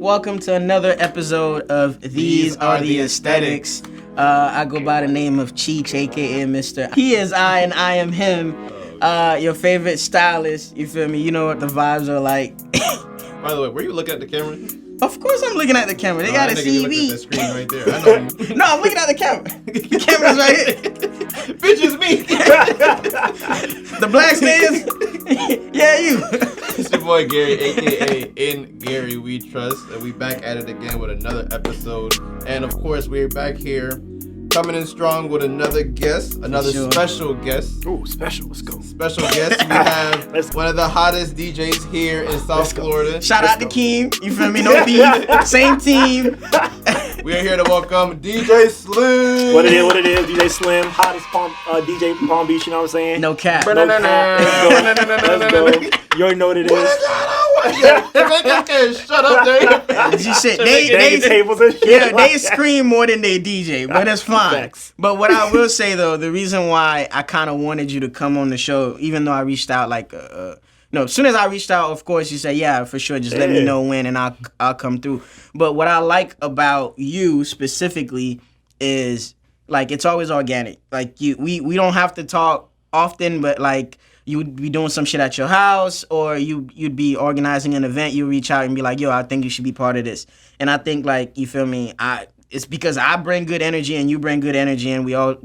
Welcome to another episode of These Are the Aesthetics. I go by the name of Cheech, aka Mr. He is I and I am him. Your favorite stylist, you feel me? You know what the vibes are like. By the way, were you looking at the camera? Of course I'm looking at the camera. They gotta see me. The screen right there. I know you. No, I'm looking at the camera. The camera's right here. Bitch, is me. The black stands. Yeah, you. It's your boy Gary, aka In Gary We Trust, and we back at it again with another episode. And of course, we're back here, coming in strong with another guest, special guest. Ooh, special. Let's go. Special guest. We have one of the hottest DJs here in South Florida. Shout out to Keem. You feel me? No beef. Same team. We are here to welcome DJ Slim. What it is, DJ Slim, hottest DJ Palm Beach, you know what I'm saying? No cap. No cap. Let's go. You already know what it is. Shut up, Dave. You said They tables and shit. Yeah, they scream more than they DJ, but it's fine. Facts. But what I will say though, the reason why I kind of wanted you to come on the show, even though I reached out as soon as I reached out, of course you say, yeah, for sure, just let me know when and I'll come through. But what I like about you specifically is like it's always organic. Like we don't have to talk often, but like you would be doing some shit at your house, or you'd be organizing an event. You reach out and be like, yo, I think you should be part of this. And I think like, you feel me? It's because I bring good energy and you bring good energy, and we all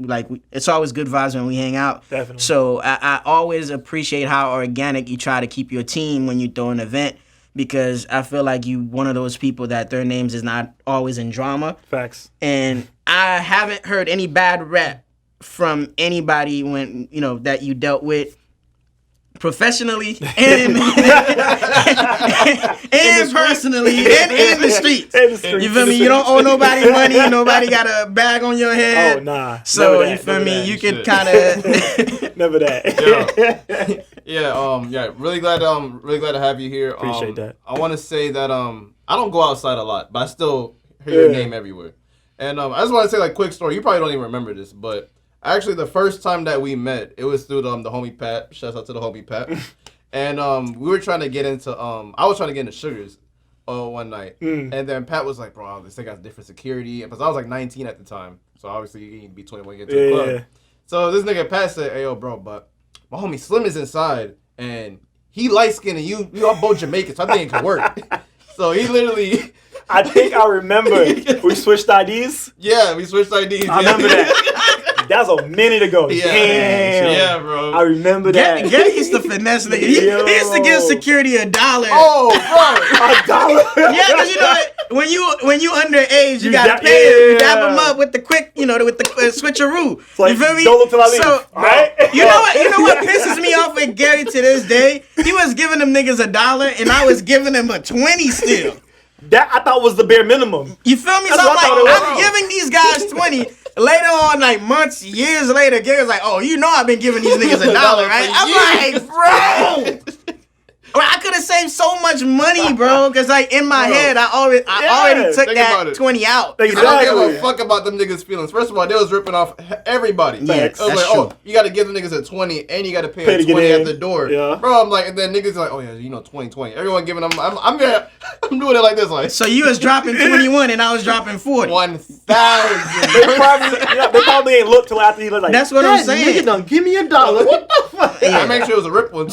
it's always good vibes when we hang out. Definitely. So I always appreciate how organic you try to keep your team when you throw an event, because I feel like you one of those people that their names is not always in drama. Facts. And I haven't heard any bad rep from anybody when that you dealt with professionally and personally and in the streets. You feel me? You don't owe nobody money. Nobody got a bag on your head. Oh nah. So you feel me? You could kind of never that. Yeah. Really glad to have you here. Appreciate that. I want to say that I don't go outside a lot, but I still hear your name everywhere. And I just want to say like quick story. You probably don't even remember this, but actually, the first time that we met, it was through the homie Pat. Shouts out to the homie Pat. And we were trying to get into I was trying to get into Sugars one night. And then Pat was like, bro, this thing got different security. Because I was like 19 at the time. So obviously you need to be 21 to get to the club. Yeah. So this nigga Pat said, hey yo bro, but my homie Slim is inside and he light skinned and you all both Jamaican, so I think it could work. So he literally I think I remember we switched IDs. Yeah, we switched IDs. I remember that. That was a minute ago. Yeah, damn. Yeah, bro. I remember that. Gary used to finesse nigga. He used to give security $1. Oh, bro. $1? Yeah, because when you underage, you gotta pay him. You dap him up with the quick, with the switcheroo. Like, you feel me? Don't look till I leave. So, right? You know what pisses me off with Gary to this day? He was giving them niggas $1 and I was giving them a 20 still. That I thought was the bare minimum. You feel me? That's So I'm giving these guys 20. Later on, like months, years later, Gary's like, oh, I've been giving these niggas $1, right? I'm like, bro. I could have saved so much money, bro, because like in my head, I already took that 20 out. Exactly. I don't give a fuck about them niggas' feelings. First of all, they was ripping off everybody. Yeah, I was like, true. you got to give the niggas a 20 and you got to pay a 20 at the door. Yeah. Bro, I'm like, and then niggas like, oh yeah, 20. Everyone giving them, I'm doing it like this, like. So you was dropping 21 and I was dropping 40. 1,000. They probably ain't looked till after he was like, that's what I'm saying. Nigga done give me $1. What the fuck? I make sure it was a rip one.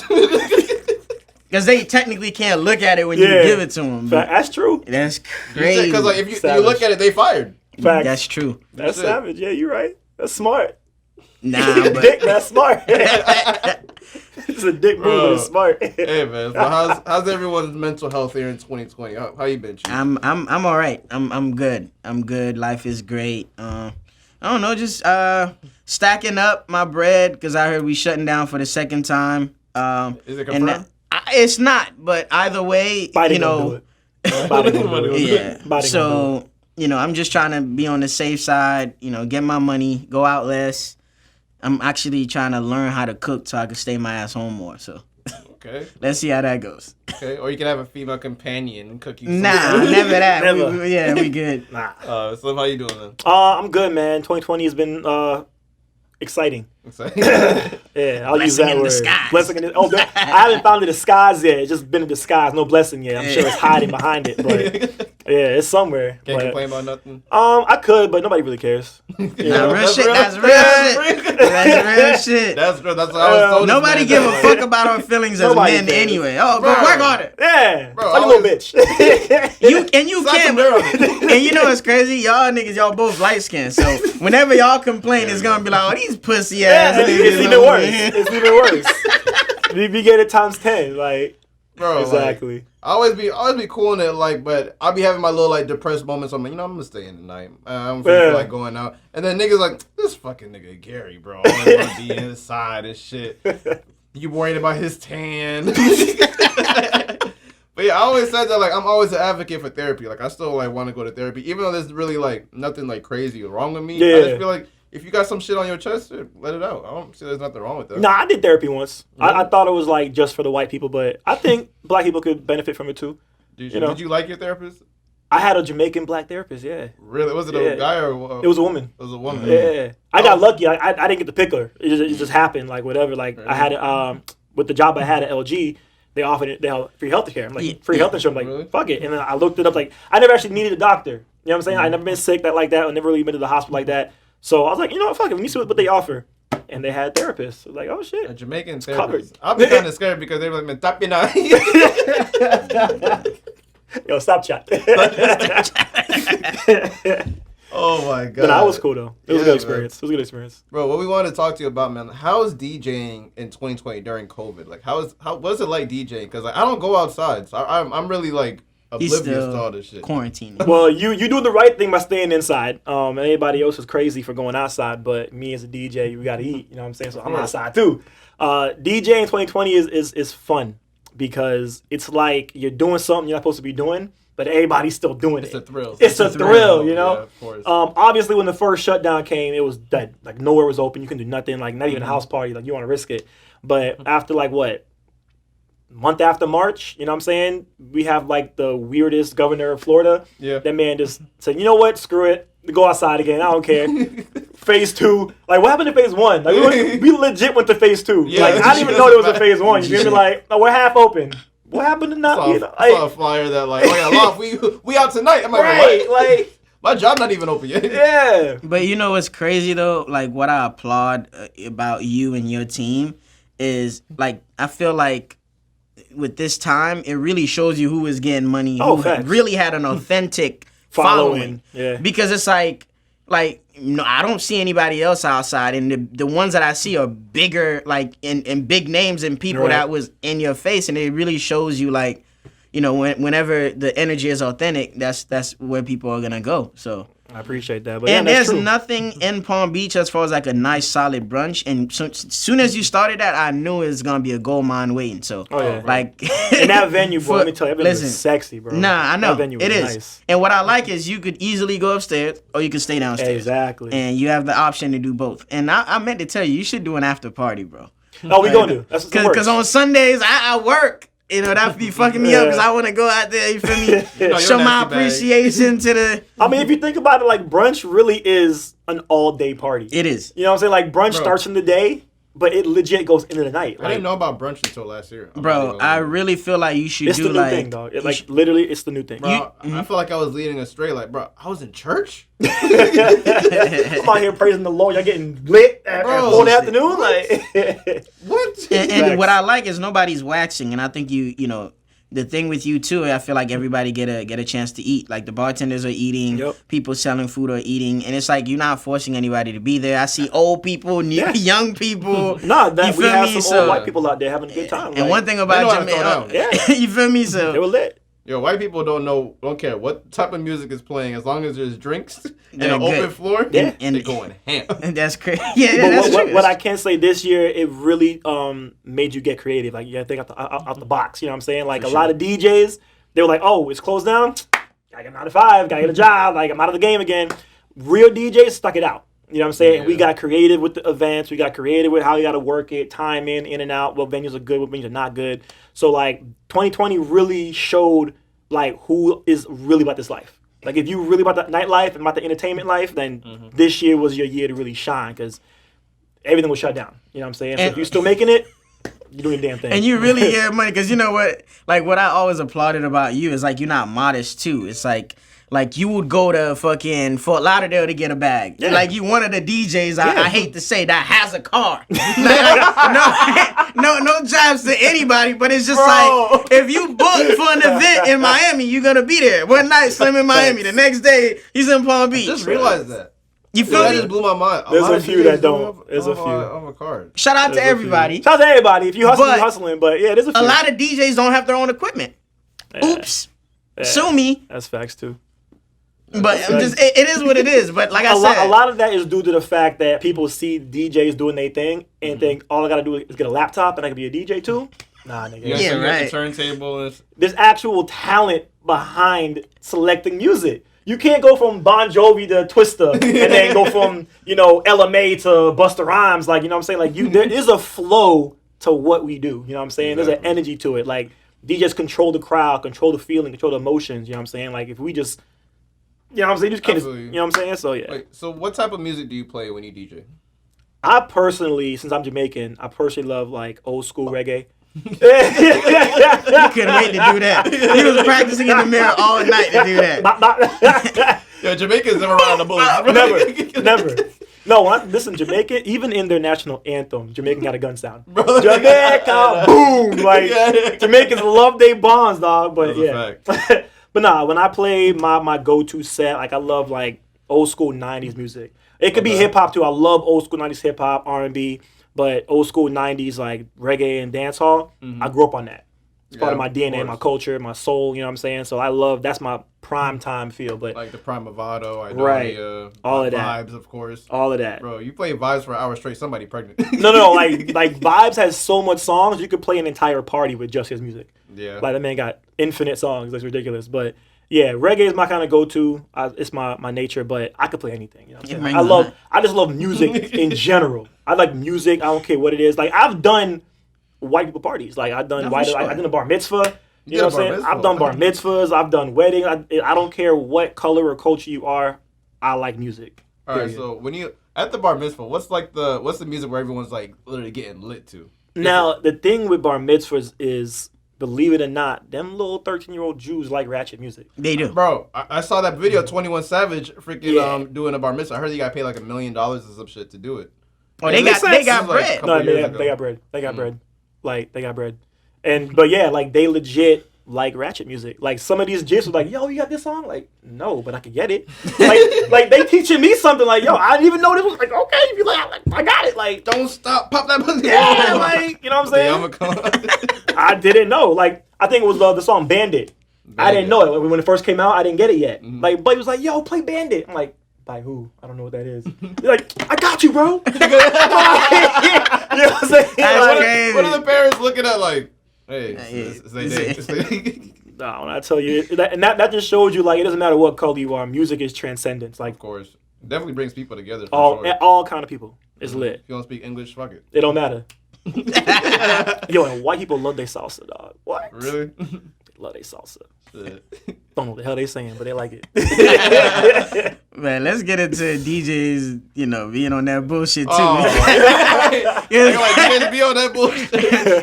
Because they technically can't look at it when you give it to them. That's true. That's crazy. Because like if you look at it, they fired. Facts. That's true. That's savage. Yeah, you're right. That's smart. Nah, but dick, that's smart. It's a dick move, but it's smart. Hey man, so how's everyone's mental health here in 2020? How you been? Chief? I'm all right. I'm good. I'm good. Life is great. I don't know, just stacking up my bread because I heard we shutting down for the second time. Is it confirmed? It's not, but either way, Biden gonna do it. Yeah. So, I'm just trying to be on the safe side, get my money, go out less. I'm actually trying to learn how to cook so I can stay my ass home more. So, okay. Let's see how that goes. Okay, or you can have a female companion and cook you some Nah, never that. Never. We good. Nah. Slim, how you doing then? I'm good, man. 2020 has been exciting. Yeah, I'll use that in word. disguise. Blessing in disguise. I haven't found the disguise yet. It's just been a disguise, no blessing yet. I'm sure it's hiding behind it, but yeah, it's somewhere. Can't complain about nothing. I could, but nobody really cares. Nah, real shit. That's real shit. That's real shit. That's real. That's what I was told. Nobody give a fuck about our feelings as Nobody men cares. anyway. Oh, Bro. go work on it. Yeah, Bro, like a little bitch. You Slap some can't. dirt on it. And you know what's crazy? Y'all both light skinned. So whenever y'all complain, it's gonna be like, oh, these pussy ass Yeah, niggas. it's even worse. It's even worse. We get it times 10. Like, Bro, exactly. Like, I always be cool in it, like, but I'll be having my little like depressed moments. I'm like, I'm gonna stay in tonight. I don't feel like going out. And then niggas like, this fucking nigga Gary, bro, always wanna be inside and shit. You worried about his tan. But yeah, I always said that, like, I'm always an advocate for therapy. Like, I still like want to go to therapy, even though there's really like nothing like crazy wrong with me. Yeah. I just feel like if you got some shit on your chest, let it out. I don't see there's nothing wrong with that. Nah, I did therapy once. Really? I thought it was like just for the white people, but I think black people could benefit from it too. Did you know? Did you like your therapist? I had a Jamaican black therapist. Yeah, Really? Was it Yeah. a guy or it was a woman. It was a woman. Yeah, I got lucky. I didn't get to pick her. It just happened. Like whatever. Like I had with the job I had at LG. They offered it. They had free health care. I'm like free health insurance. I'm like Really? fuck it. And then I looked it up. Like I never actually needed a doctor. You know what I'm saying? I never been sick like that. I never really been to the hospital like that. So I was like, you know what? Fuck it. Let me see what they offer. And they had therapists. I was like, oh A shit. Jamaican covered. therapist. I'll be kind of scared because they were like, tapina. Yo, stop chat. Oh my god. But I was cool though. It was a Yeah, good experience. It was a good experience. Bro, what we wanted to talk to you about, man, how is DJing in 2020 during COVID? Like, what's it like DJing? Because like, I don't go outside, so I'm really like He's oblivious still to all this shit. quarantining. Well, you doing the right thing by staying inside. And anybody else is crazy for going outside, but me as a DJ, we gotta eat. You know what I'm saying? So I'm outside too. DJ in 2020 is fun because it's like you're doing something you're not supposed to be doing, but everybody's still doing it. It's a thrill. It's a thrill, you know. Yeah, of course. Obviously, when the first shutdown came, it was dead. Like nowhere was open. You couldn't do nothing. Like not even a house party. Like you want to risk it. But after like what? Month after March, you know what I'm saying? We have like the weirdest governor of Florida. Yeah. That man just said, you know what? Screw it. Go outside again. I don't care. Phase 2. Like, what happened to phase 1? Like, we legit went to phase 2. Yeah, like, I didn't even know there was a phase 1. You feel me? Like, no, we're half open. What happened to not? I saw a flyer that like, oh yeah, Loft, we out tonight. I'm like, right, what? like, My job not even open yet. yeah. But you know what's crazy though? Like what I applaud about you and your team is like I feel like with this time it really shows you who is getting money, who facts. really had an authentic following. Yeah. Because it's like no, I don't see anybody else outside, and the ones that I see are bigger, like in big names and people Right. that was in your face, and it really shows you like, you know, whenever the energy is authentic, that's where people are gonna go. So. I appreciate that. But And yeah, that's there's true. nothing in Palm Beach as far as like a nice solid brunch. And so, as soon as you started that, I knew it was gonna be a gold mine waiting. So, Oh, yeah. like And that venue, bro, let me tell you, that venue listen, was sexy, bro. Nah, I know That venue it was is. nice. And what I like is you could easily go upstairs or you could stay downstairs. Exactly. And you have the option to do both. And I meant to tell you, you should do an after party, bro. Oh, we gonna do. That's what's Because on Sundays I work. You know, that be fucking me up because I want to go out there, you feel me? you're Show a my nasty bag. appreciation to the... I mean, if you think about it, like brunch really is an all-day party. It is. You know what I'm saying? Like brunch Bro. starts in the day, but it legit goes into the night. I Like, didn't know about brunch until last year. I'm Bro, really I gonna- really feel like you should it's do the new like... thing, dog. It, you like should- literally, it's the new thing. Bro, I feel like I was leading astray. Like, bro, I was in church. I'm out here praising the Lord. Y'all getting lit at Bro, 4 in the afternoon, like. What? And Facts. what I like is nobody's waxing, and I think you know the thing with you too. I feel like everybody get a chance to eat. Like the bartenders are eating, Yep. people selling food are eating, and it's like you're not forcing anybody to be there. I see old people, young people. Nah, that You we feel have me? some So- old white people out there having a good time. And like, one thing They know about how to throw Jamaica, down. you feel me? they So were lit. Yo, white people don't care what type of music is playing as long as there's drinks and They're an good. open floor. Yeah. And- they're going ham. that's crazy. Yeah, But that's true. what I can say this year, it really made you get creative. Like you got to think out the box. You know what I'm saying? Like a lot of DJs, they were like, "Oh, it's closed down. Gotta get 9 to 5. Gotta get a job. Like I'm out of the game again." Real DJs stuck it out. You know what I'm saying? And we got creative with the events. We got creative with how you got to work it, time in and out. What venues are good, what venues are not good. So like 2020 really showed like who is really about this life. Like if you really about the nightlife and about the entertainment life, then this year was your year to really shine because everything was shut down. You know what I'm saying? So if you're still making it, you're doing your damn thing. And you really get money, because you know what? Like, what I always applauded about you is, like, you're not modest, too. It's like you would go to fucking Fort Lauderdale to get a bag. Yeah. Like, you one of the DJs, I hate to say, that has a car. No jobs to anybody, but it's just like, if you book for an event in Miami, you're going to be there. One night, Slim in Miami. The next day, he's in Palm Beach. I just realized that. You feel me? That just blew my mind. There's a few that don't. There's a few. On a card. Shout out to everybody. Shout out to everybody. If you hustling, you're hustling. But yeah, there's a few. A lot of DJs don't have their own equipment. Yeah. Oops. Yeah. Sue me. That's facts too. But I'm just, it is what it is. But like I said, a lot of that is due to the fact that people see DJs doing their thing and think all I gotta do is get a laptop and I can be a DJ too. Nah, nigga. Yeah, right. The turntable. There's actual talent behind selecting music. You can't go from Bon Jovi to Twista and then go from, LMA to Busta Rhymes. Like, you know what I'm saying? Like, there is a flow to what we do. You know what I'm saying? Exactly. There's an energy to it. Like, DJs control the crowd, control the feeling, control the emotions. You know what I'm saying? Like, if we just, you know what I'm saying? You just can't, you know what I'm saying? So, yeah. Wait, so what type of music do you play when you DJ? I personally, since I'm Jamaican, I personally love, like, old school reggae. He couldn't wait to do that. He was practicing in the mirror all night to do that. Yo, Jamaicans never run on the bullets. Never. No, listen, Jamaica, even in their national anthem, Jamaican got a gun sound. Jamaica, boom! Like, Jamaicans love their bonds, dog. But but nah, when I play my go-to set, like, I love, like, old school 90s music. It could be hip-hop, too. I love old school 90s hip-hop, R&B. But old school 90s, like reggae and dancehall, I grew up on that. It's part of my DNA, my culture, my soul, you know what I'm saying? So that's my prime time feel. But like the Prime Movado, right. All of that. Vibes, of course. All of that. Bro, you play Vibes for an hour straight, somebody pregnant. No, like Vibes has so much songs, you could play an entire party with just his music. Yeah. Like, that man got infinite songs. That's ridiculous. But yeah, reggae is my kind of go-to. It's my nature, but I could play anything. You know what I'm saying? I just love music in general. I like music. I don't care what it is. Like, I've done white people parties. Like, I've done I done a bar mitzvah. You know what I'm saying? I've done bar mitzvahs. I've done weddings. I don't care what color or culture you are. I like music. All right. So when you at the bar mitzvah, what's the music where everyone's like literally getting lit to? Now the thing with bar mitzvahs is, believe it or not, them little 13-year-old Jews like ratchet music. They do. Bro, I saw that video, 21 Savage freaking doing a bar mitzvah. I heard he got paid like $1 million or some shit to do it. Oh, they got bread. No, they got bread. They got bread. Like, they got bread. But yeah, like, they legit like ratchet music. Like, some of these jits was like, yo, you got this song? Like, no, but I can get it. like they teaching me something. Like, yo, I didn't even know this was like, okay, if you like, I got it. Like, don't stop, pop that pussy. Yeah, like, you know what I'm saying? I didn't know. Like, I think it was the song Bandit. I didn't know it when it first came out. I didn't get it yet. Mm-hmm. Like, but he was like, yo, play Bandit. I'm like, by who? I don't know what that is. You're like, I got you, bro. You know what I'm saying? Like, what are the parents looking at like, hey, no, when I tell you, that just shows you, like, it doesn't matter what color you are. Music is transcendence. Like, of course. It definitely brings people together. All kind of people. It's lit. If you don't speak English, fuck it. It don't matter. Yo, and white people love their salsa, dog. What? Really? They love their salsa. Don't know what the hell they saying, but they like it. Man, let's get into DJs, being on that bullshit too. Oh, like, be on that bullshit.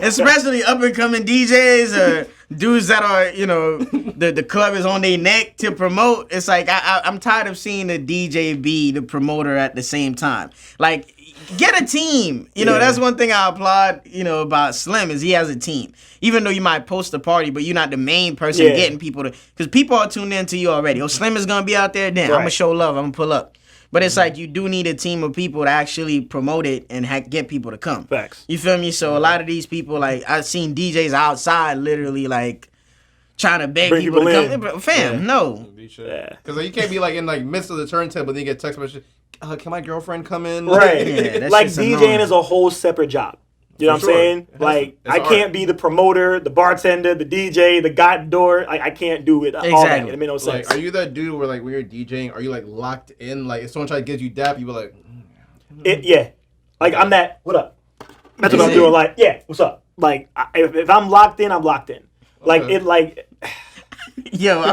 Especially up and coming DJs or dudes that are, the club is on their neck to promote. It's like I'm tired of seeing the DJ be the promoter at the same time. Like, get a team. That's one thing I applaud, about Slim is he has a team. Even though you might post a party, but you're not the main person getting people to, because people are tuned in to you already. Oh, Slim is gonna be out there. Then I'm gonna show love. I'm gonna pull up. But it's like you do need a team of people to actually promote it and get people to come. Facts. You feel me? So a lot of these people, like, I've seen DJs outside literally like trying to beg people to come. Fam, no. Because you can't be like in like midst of the turntable, then you get text message. Can my girlfriend come in? Right. Yeah, like, DJing is a whole separate job. You know what I'm saying? Like, I can't be the promoter, the bartender, the DJ, the guy at the door. Like, I can't do it. Exactly. All that. It made no sense. Like, are you that dude where, like, when you're DJing, are you, like, locked in? Like, if someone tries to get you dap, you be like... Yeah. Like, I'm that, what up? That's what I'm doing. Like, yeah, what's up? Like, if I'm locked in, I'm locked in. Like, Yo, I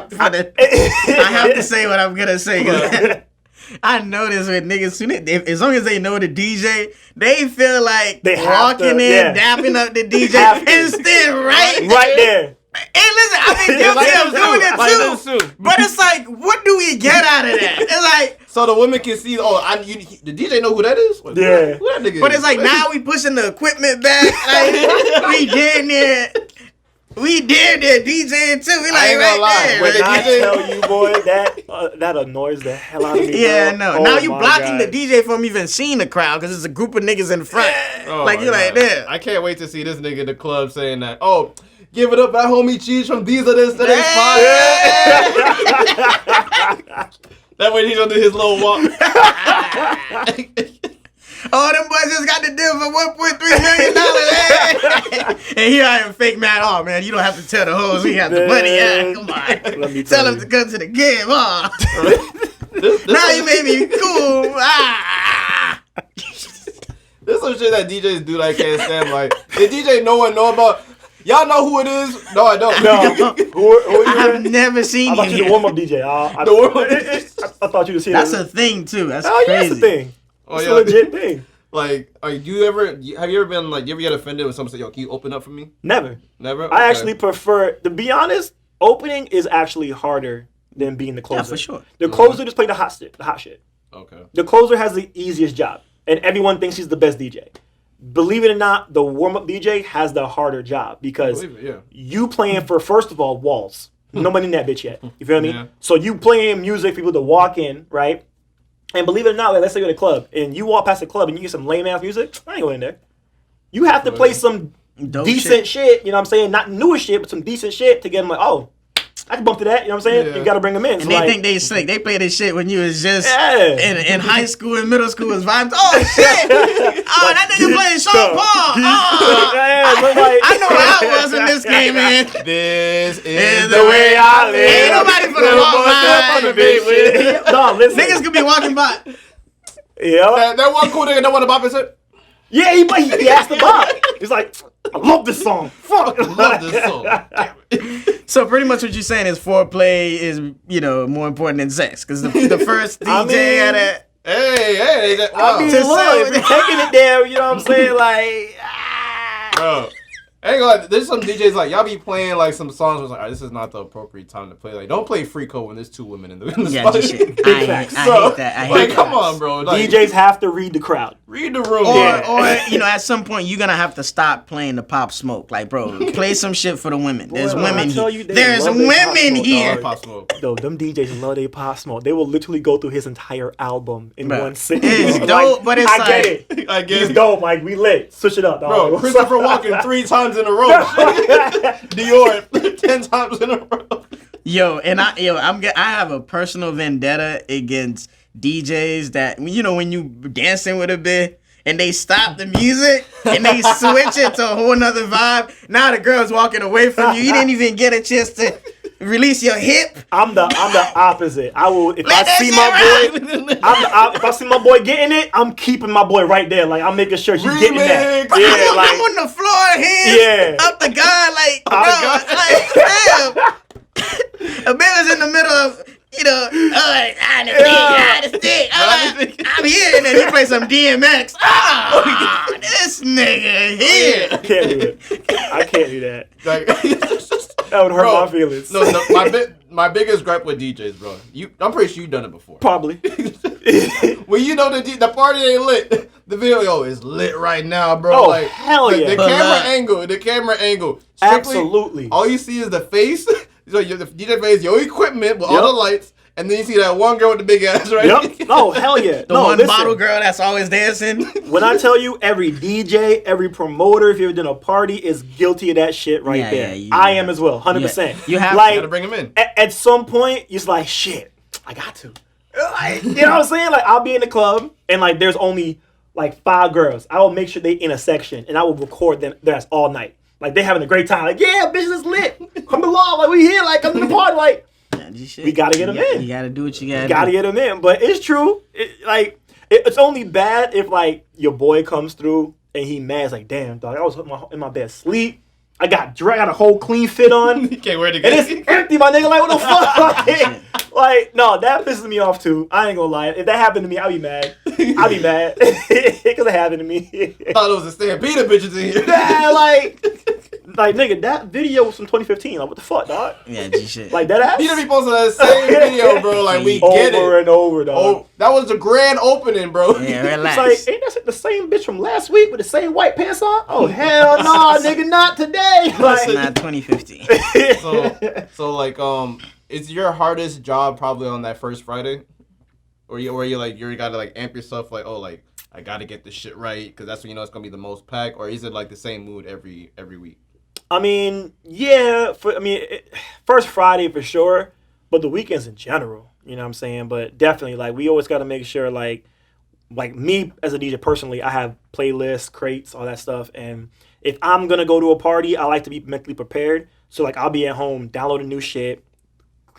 have to say what I'm going to say. I notice with niggas, as long as they know the DJ, they feel like They have walking to, in, yeah. dapping up the DJ, Have to. and stand right there. Hey, listen, I've been guilty of doing it too. But it's like, what do we get out of that? It's like, so the women can see. The DJ know who that is. Who that nigga but is? it's like now we pushing the equipment back. Like, we getting there. We did that DJing too. We like ain't gonna lie. there. When I DJ tell you, boy, that annoys the hell out of me. Yeah, bro. no. Oh Now you my blocking God. the DJ from even seeing the crowd because it's a group of niggas in front. Oh like my you like God. there. I can't wait to see this nigga in the club saying that. Oh, give it up, that homie Cheese from Theese of this. That way he's gonna do his little walk. Oh, them boys just got the deal for $1.3 million. And here I am, fake mad. Oh man, you don't have to tell the hoes we have the money. Yeah, come on. Let me Tell tell them you. to come to the game, huh? this Now you made me cool. This some shit that DJs do that I can't stand. Like, the DJ no one know about. Y'all know who it is? No, I don't. No. Who are I you? have never seen I thought you you. the warm up DJ. I thought you the seen That's it. a thing too. That's Oh, yeah, crazy. it's a thing. Oh, It's yeah. a legit thing. Like, have you ever been like, you ever get offended when someone said, "Yo, can you open up for me"? Never. Never. I actually prefer, to be honest, opening is actually harder than being the closer. Yeah, for sure. The closer just play the hot shit. Okay. The closer has the easiest job, and everyone thinks he's the best DJ. Believe it or not, the warm-up DJ has the harder job because Believe it, yeah. you playing for, first of all, walls. Nobody in that bitch yet. You feel me? Yeah. So you playing music for people to walk in, right? And believe it or not, like, let's say you're at a club and you walk past the club and you get some lame ass music. I ain't going in there. You have to play some Dope decent shit. You know what I'm saying? Not newer shit, but some decent shit to get them like, oh, I can bump to that. You know what I'm saying? Yeah. You got to bring them in. And So, they like, think they slick. They play this shit when you was just Yeah. in high school and middle school was vibes. Oh shit! Oh, that nigga playing Sean Paul. Oh, yeah, so like, I know where I was in this game, man. This is Is the way I live. Ain't nobody finna walk by. No, listen. Niggas could be walking by. Yeah. That one cool nigga that want to bop his head. Yeah, he asked the Bob. He's like, I love this song. Fuck. I love this song. Damn it. So pretty much what you're saying is foreplay is, more important than sex. Because the first DJ I mean, had a... Hey, I mean, To look, say- if you're taking it there, you know what I'm saying? Like, bro. I ain't gonna lie, there's some DJs like y'all be playing like some songs where it's like, all right, this is not the appropriate time to play. Like, don't play Freako when there's two women in the Yeah, spot. just shit. Big I facts. hate that. I hate Like, that. come on, bro. Like, DJs have to read the crowd. read the room. Or at some point you're gonna have to stop playing the Pop Smoke. Like, bro, play some shit for the women. There's Boy, women I tell here. you, they There's love their Pop women Smoke, here. dog. Pop Smoke. Though them DJs love they Pop Smoke. They will literally go through his entire album in Bro, one sitting. it's Like, dope, but it's I like- get it. I guess. He's dope, Mike. We lit. Switch it up, dog. Bro, Christopher Walken 3 times in a row. Dior 10 times in a row. Yo, and I have a personal vendetta against DJs that when you dancing with a bit and they stop the music and they switch it to a whole nother vibe. Now the girl's walking away from you. You didn't even get a chance to release your hip. I'm the opposite. I will if Let I see that my boy. If I see my boy getting it, I'm keeping my boy right there. Like I'm making sure he's getting that. Remix. Yeah, I'm like on the floor, hands Yeah. up the gun, like, bro, the gun. like, damn. A man was in the middle of, I understand. I'm here, and then he play some DMX. This nigga here. I can't do it. I can't do that. Like, That would hurt bro, my feelings. No, my biggest gripe with DJs, bro. I'm pretty sure you've done it before. Probably. When you know the party ain't lit, the video is lit right now, bro. Oh, like hell the, yeah. The But camera angle. Strictly, Absolutely. All you see is the face. So the DJ face, your equipment with all the lights, and then you see that one girl with the big ass, right? Yep. No, hell yeah. The one bottle girl that's always dancing. When I tell you, every DJ, every promoter, if you've ever done a party, is guilty of that shit right there. I am as well, 100%. You have Gotta bring him in. At some point, it's like, shit, I got to. Like, you know what I'm saying? Like, I'll be in the club, and like, there's only like 5 girls. I will make sure they in a section, and I will record them. That's all night. Like, they having a great time. Like, yeah, bitch, it's lit. Come along. Like, we here. Like, come to the party. Like, we gotta get them in. You gotta do what you gotta do. Gotta get them in. But it's true. It's only bad if, like, your boy comes through and he mad. It's like, damn, dog, I was in my bed asleep. I got a whole clean fit on. You can't wear it And again. it's empty, my nigga. Like, what the fuck? Like, no, that pisses me off too. I ain't gonna lie. If that happened to me, I'd be mad. I'd be mad because it happened to me. I thought it was a stampede of bitches in here. Yeah, like nigga, that video was from 2015. Like, what the fuck, dog? Yeah, G shit. Like that ass. He done reposted that same video, bro. Like we get it Over and over, dog. Oh, that was the grand opening, bro. Yeah, relax. It's like, ain't that the same bitch from last week with the same white pants on? Oh hell no, nigga, not today. It's Like, not 2015. So like is your hardest job probably on that first Friday, or you gotta like amp yourself like, oh, like I gotta get this shit right because that's when you know it's gonna be the most packed, or is it like the same mood every week? I mean, yeah. First Friday for sure, but the weekends in general. You know what I'm saying? But definitely, like, we always got to make sure, like me as a DJ personally, I have playlists, crates, all that stuff. And if I'm gonna go to a party, I like to be mentally prepared. So like, I'll be at home downloading new shit,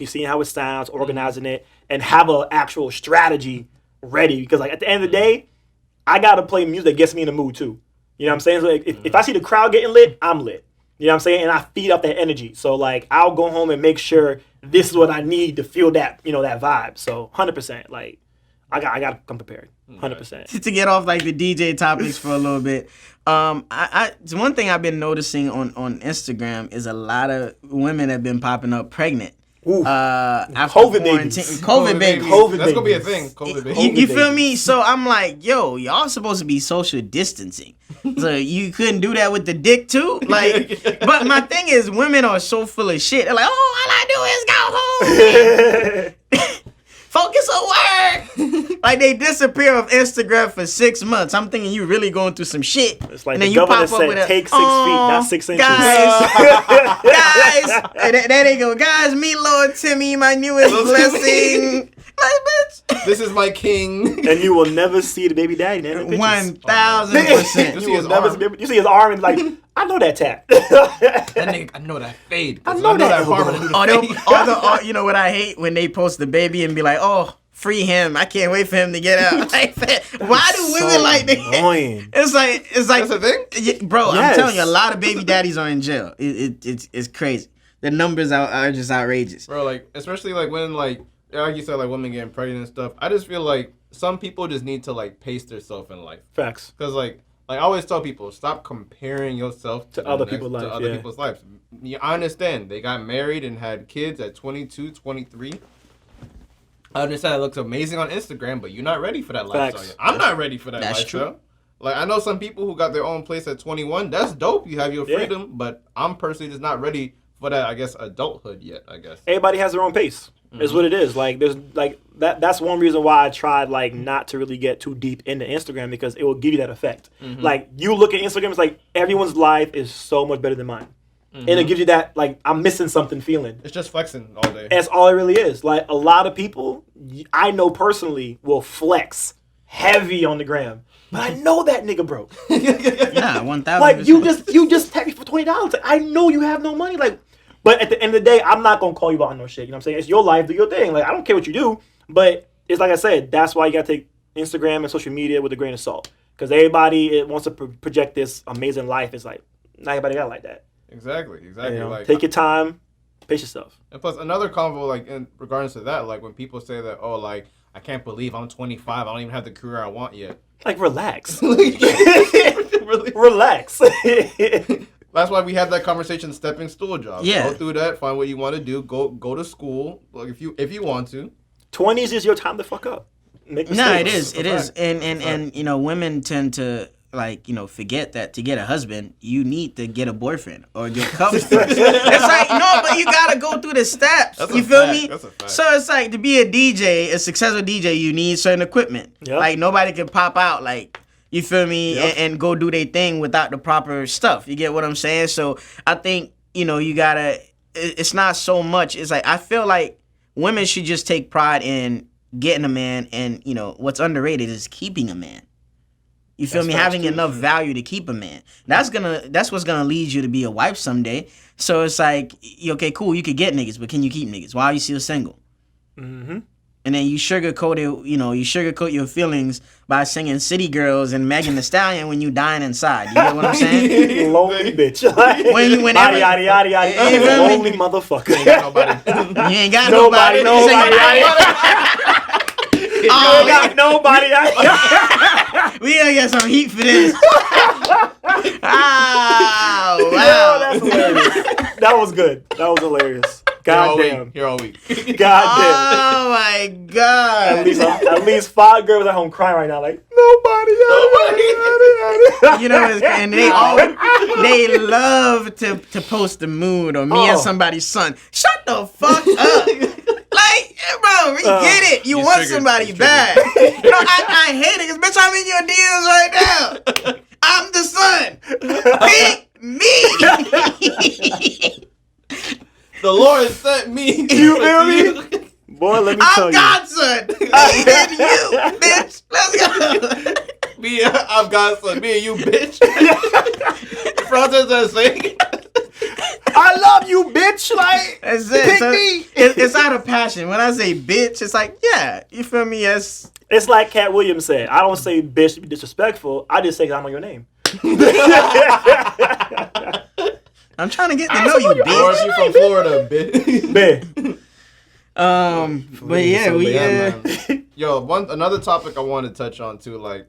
seeing how it sounds, organizing it, and have an actual strategy ready. Because like at the end of the day, I gotta play music that gets me in the mood too. You know what I'm saying? So like, if I see the crowd getting lit, I'm lit. You know what I'm saying? And I feed up that energy. So like, I'll go home and make sure this is what I need to feel that, you know, that vibe. So 100%, like, I got to come prepared. 100%. To get off like the DJ topics for a little bit, one thing I've been noticing on Instagram is a lot of women have been popping up pregnant. After COVID babies. COVID babies. That's gonna be a thing. COVID babies. You feel me? So I'm like, yo, y'all supposed to be social distancing. So you couldn't do that with the dick too? Like, but my thing is, women are so full of shit. They're like, oh, all I do is go home. Focus on work. Like, they disappear off Instagram for 6 months. I'm thinking you really going through some shit. It's like and then the you governor pop up said, with a, take 6 feet, not 6 inches. Guys, there they go. Guys, meet Lord Timmy, my newest blessing. Like, bitch. This is my king. And you will never see the baby daddy. 1,000%. You see his arm and like, I know that tap. That nigga, I know that fade. I know that farmer. You know what I hate? When they post the baby and be like, oh, free him. I can't wait for him to get out. Like, why do women like that? Annoying. It's like That's a thing? bro, Yes. I'm telling you, a lot of baby daddies are in jail. It's crazy. The numbers are just outrageous. Bro, like, especially like when like you said, like women getting pregnant and stuff. I just feel like some people just need to like pace themselves in life. Facts. Because like I always tell people, stop comparing yourself To other people's lives, yeah. people's lives. I understand they got married and had kids at 22, 23. I understand it looks amazing on Instagram, but you're not ready for that lifestyle Facts. yet. I'm not ready for that That's lifestyle. true. Like, I know some people who got their own place at 21. That's dope. You have your freedom, but I'm personally just not ready for that, I guess, adulthood yet, I guess. Everybody has their own pace. Is what it is. Like, there's like that's one reason why I tried like not to really get too deep into Instagram, because it will give you that effect. Like, you look at Instagram, it's like everyone's life is so much better than mine. And it gives you that like, I'm missing something feeling. It's just flexing all day. That's all it really is. Like, a lot of people I know personally will flex heavy on the gram, but I know that nigga broke. Nah, 1,000%. Like, you just text me for $20. Like, I know you have no money. Like, but at the end of the day, I'm not gonna call you out on no shit. You know what I'm saying? It's your life, do your thing. Like, I don't care what you do, but it's like I said, that's why you gotta take Instagram and social media with a grain of salt, because everybody wants to project this amazing life. It's like, not everybody got like that. Exactly. You know? Like, Take your time, pace yourself. and plus, another convo, like, in regards to that, like, when people say that, oh, like, I can't believe I'm 25, I don't even have the career I want yet. Like, relax. Really? Relax. That's why we had that conversation, stepping stool jobs. Yeah. Go through that, find what you want to do, go to school, like, if you want to. 20s is your time to fuck up. Make mistakes. No, it is. And you know, women tend to, like, you know, forget that to get a husband, you need to get a boyfriend or get couples first. It's like, no, but you gotta go through the steps. That's You a feel fact. me? That's a fact. So it's like, to be a DJ, a successful DJ, you need certain equipment. Yep. Like, nobody can pop out, like, you feel me, Yep. and go do their thing without the proper stuff. You get what I'm saying? So I think, you know, you gotta, it's not so much, it's like, I feel like women should just take pride in getting a man, and, you know, what's underrated is keeping a man. You feel me? Having enough value to keep a man. That's what's gonna lead you to be a wife someday. So it's like, okay, cool, you could get niggas, but can you keep niggas? Why are you still single? Mm-hmm. and then you sugarcoat it, you sugarcoat your feelings by singing City Girls and Megan Thee Stallion when you dying inside. You get what I'm saying? Lonely bitch. Whenever, yada. Lonely motherfucker. You ain't got nobody. You ain't got nobody. You ain't got nobody. We gotta get some heat for this. Wow. Yo, that's hilarious. That was good. That was hilarious. God damn. Here all week. God damn. Oh my God. At least 5 girls at home crying right now, like nobody. You know, and they love to post the mood or me and somebody's son. Shut the fuck up. Like, bro, we get it. You want somebody bad. I hate it because, bitch, I'm in your DMs right now. I'm the son. Pick me. The Lord sent me. You feel me? Boy, let me tell I'm you. Godson. And you, bitch. Let's go. I'm Godson. Me and you, bitch. Francis is saying. I love you, bitch. Like, that's it. pick So me. It's out of passion. When I say bitch, it's like, yeah, you feel me? Yes. It's like Cat Williams said. I don't say bitch to be disrespectful. I just say I'm on your name. I'm trying to get to know you, Or bitch. if you from Florida, bitch. But yeah, man. Yo, another topic I want to touch on too. Like,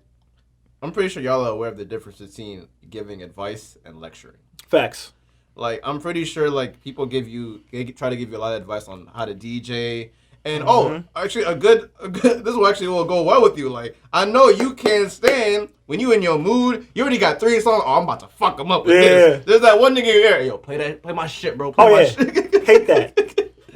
I'm pretty sure y'all are aware of the difference between giving advice and lecturing. Facts. Like, I'm pretty sure like people they try to give you a lot of advice on how to DJ. And actually, a good this will go well with you. Like, I know you can't stand when you in your mood. You already got 3 songs. Oh, I'm about to fuck them up with this. There's that one nigga in your ear. Yo, play my shit, bro. Play my shit.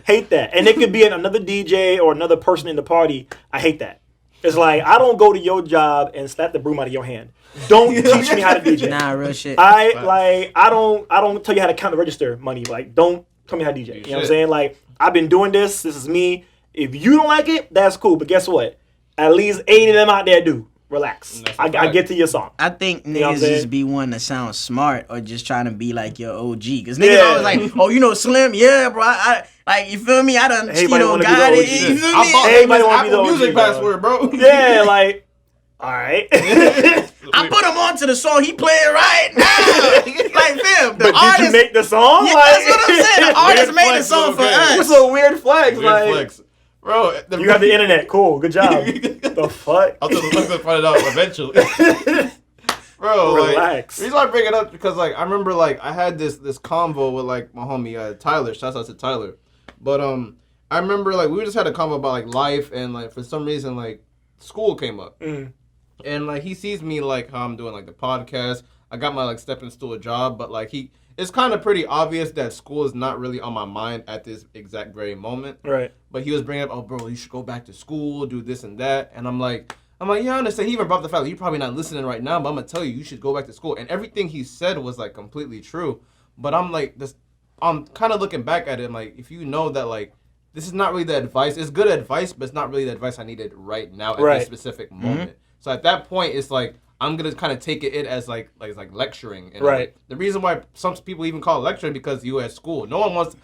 Hate that. And it could be another DJ or another person in the party. I hate that. It's like, I don't go to your job and slap the broom out of your hand. Don't teach me how to DJ. Nah, real shit. I don't tell you how to count the register money. Like, don't tell me how to DJ. You know what I'm saying? Like, I've been doing this. This is me. If you don't like it, that's cool. But guess what? At least 80 of them out there do. Relax. I get to your song. I think niggas just be wanting to sound smart or just trying to be like your OG. Because niggas always like, oh, you know Slim? Yeah, bro. I like, you feel me? I done, got it. You feel me? Everybody want to be the OG, music password, bro. Yeah, like, all right. I put him onto the song. He playing right now. Like, fam, the artist. Did you make the song? Yeah, like, that's what I'm saying. The artist made the song for us. What's a weird flex? Weird flex. Bro, you got the internet. Cool. Good job. The fuck? I'll tell the fuck to find it out eventually. Bro, relax. Like, the reason why I bring it up because like I remember like I had this convo with like my homie Tyler. Shouts out to Tyler. But I remember like we just had a convo about like life and like for some reason like school came up. And like he sees me like how I'm doing like the podcast. I got my like stepping stool job, but like it's kind of pretty obvious that school is not really on my mind at this exact very moment. Right. But he was bringing up, oh, bro, you should go back to school, do this and that. And I'm like, yeah, I understand. He even brought up the fact that you're probably not listening right now, but I'm going to tell you should go back to school. And everything he said was, like, completely true. But I'm like, I'm kind of looking back at it. I'm like, if you know that, like, this is not really the advice. It's good advice, but it's not really the advice I needed right now at this specific moment. So at that point, it's like, I'm going to kind of take it as like lecturing. And right. The reason why some people even call it lecturing because you at school. No one wants...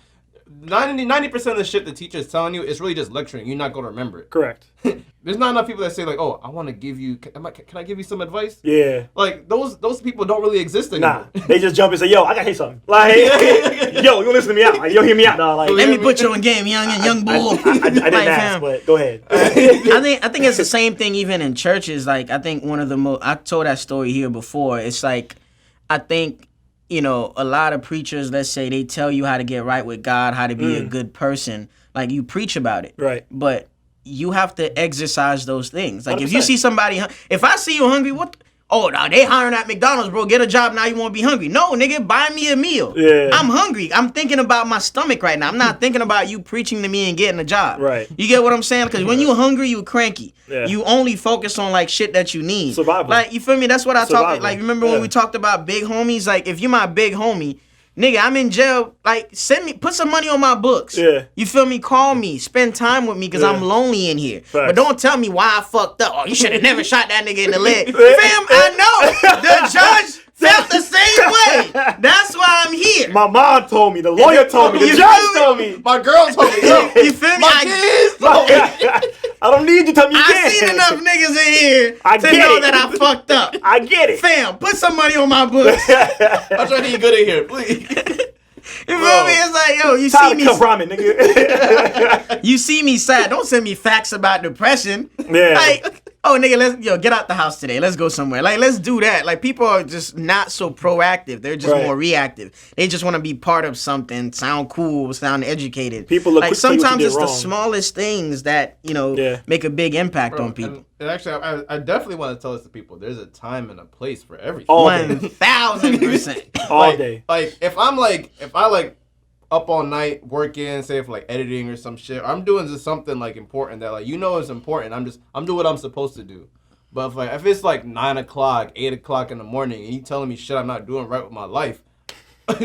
90% of the shit the teacher is telling you is really just lecturing. You're not going to remember it. Correct. There's not enough people that say like, oh, I want to give you... Can I give you some advice? Yeah. Like, those people don't really exist anymore. Nah. They just jump and say, yo, I got to say something. Like, yo, you listen to me out. Like, yo, hear me out, dog. Like, let me put you on game, young bull. I didn't ask, but go ahead. I think it's the same thing even in churches. Like, I think one of the most... I told that story here before. It's like, I think... You know, a lot of preachers, let's say, they tell you how to get right with God, how to be a good person. Like, you preach about it. Right. But you have to exercise those things. Like, 100%. if you see somebody... If I see you hungry, oh, now they hiring at McDonald's, bro. Get a job, now you won't be hungry. No, nigga, buy me a meal. Yeah. I'm hungry. I'm thinking about my stomach right now. I'm not thinking about you preaching to me and getting a job. Right. You get what I'm saying? Because when you hungry, you cranky. Yeah. You only focus on, like, shit that you need. Survival. Like, you feel me? That's what I talk... Like, remember when we talked about big homies? Like, if you're my big homie... Nigga, I'm in jail. Like, put some money on my books. Yeah. You feel me? Call me. Spend time with me because I'm lonely in here. Facts. But don't tell me why I fucked up. Oh, you should have never shot that nigga in the leg. Fam, I know. The judge felt the same way. That's why I'm here. My mom told me. The lawyer told me. The judge told me. My girl told me. You feel me? My kids told me. I don't need you to tell me you I can't. seen enough niggas in here to get know it. that I fucked up. I get it. Fam, put some money on my books. I'm trying to get good in here, please. You feel me? It's like, yo, you see Tyler me. ramen, nigga. You see me sad. Don't send me facts about depression. Yeah. Like, oh nigga, get out the house today. Let's go somewhere. Like, let's do that. Like, people are just not so proactive. They're just more reactive. They just want to be part of something, sound cool, sound educated. People look like quick to tell you what you sometimes did it's wrong. the smallest things that make a big impact on people. And actually, I definitely want to tell this to people. There's a time and a place for everything. 1000%. All day. Like if I up all night working, say for like editing or some shit, or I'm doing just something like important that like is important. I'm doing what I'm supposed to do. But if it's like 9 o'clock, 8 o'clock in the morning, and you telling me shit I'm not doing right with my life, at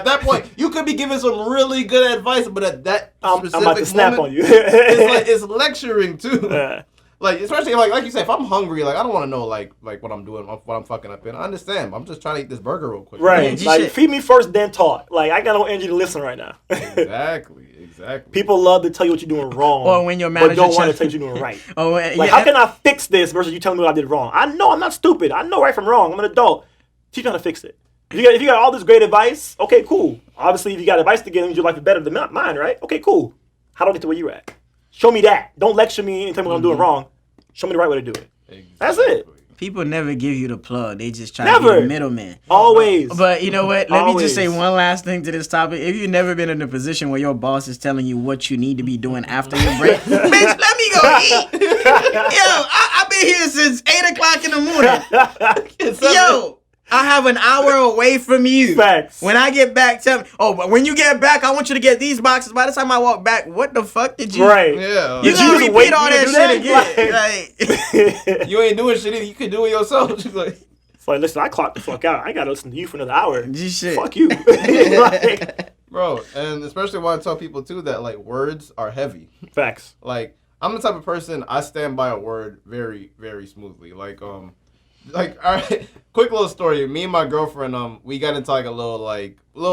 that point you could be giving some really good advice, but at that specific I'm about to snap moment, on you. it's lecturing too. Yeah. Like, especially like you say, if I'm hungry, like I don't want to know like what I'm doing, what I'm fucking up in. I understand. I'm just trying to eat this burger real quick. Right. Like, feed me first, then talk. Like, I got no energy to listen right now. Exactly. People love to tell you what you're doing wrong, or when your manager but don't want to tell you what you're doing right. Like, how can I fix this versus you telling me what I did wrong? I know I'm not stupid. I know right from wrong. I'm an adult. Teach me how to fix it. If you got all this great advice, okay, cool. Obviously, if you got advice to give, means your life is better than mine, right? Okay, cool. How do I get to where you're at? Show me that. Don't lecture me and tell me what I'm doing wrong. Show me the right way to do it. Exactly. That's it. People never give you the plug. They just try to be the middleman. Always. But you know what? Let me just say one last thing to this topic. If you've never been in a position where your boss is telling you what you need to be doing after your break, bitch, let me go eat. Yo, I've been here since 8 o'clock in the morning. Yo, I have an hour away from you. Facts. When I get back, tell me. Oh, but when you get back, I want you to get these boxes. By the time I walk back, what the fuck did you? Right. Yeah. You gonna repeat all that shit again? Like, you ain't doing shit either. You can do it yourself. It's like, listen, I clocked the fuck out. I gotta listen to you for another hour. Shit. Fuck you. Like, bro, and especially when I tell people too that like words are heavy. Facts. Like I'm the type of person I stand by a word very, very smoothly. Like all right, quick little story. Me and my girlfriend, we got into like a little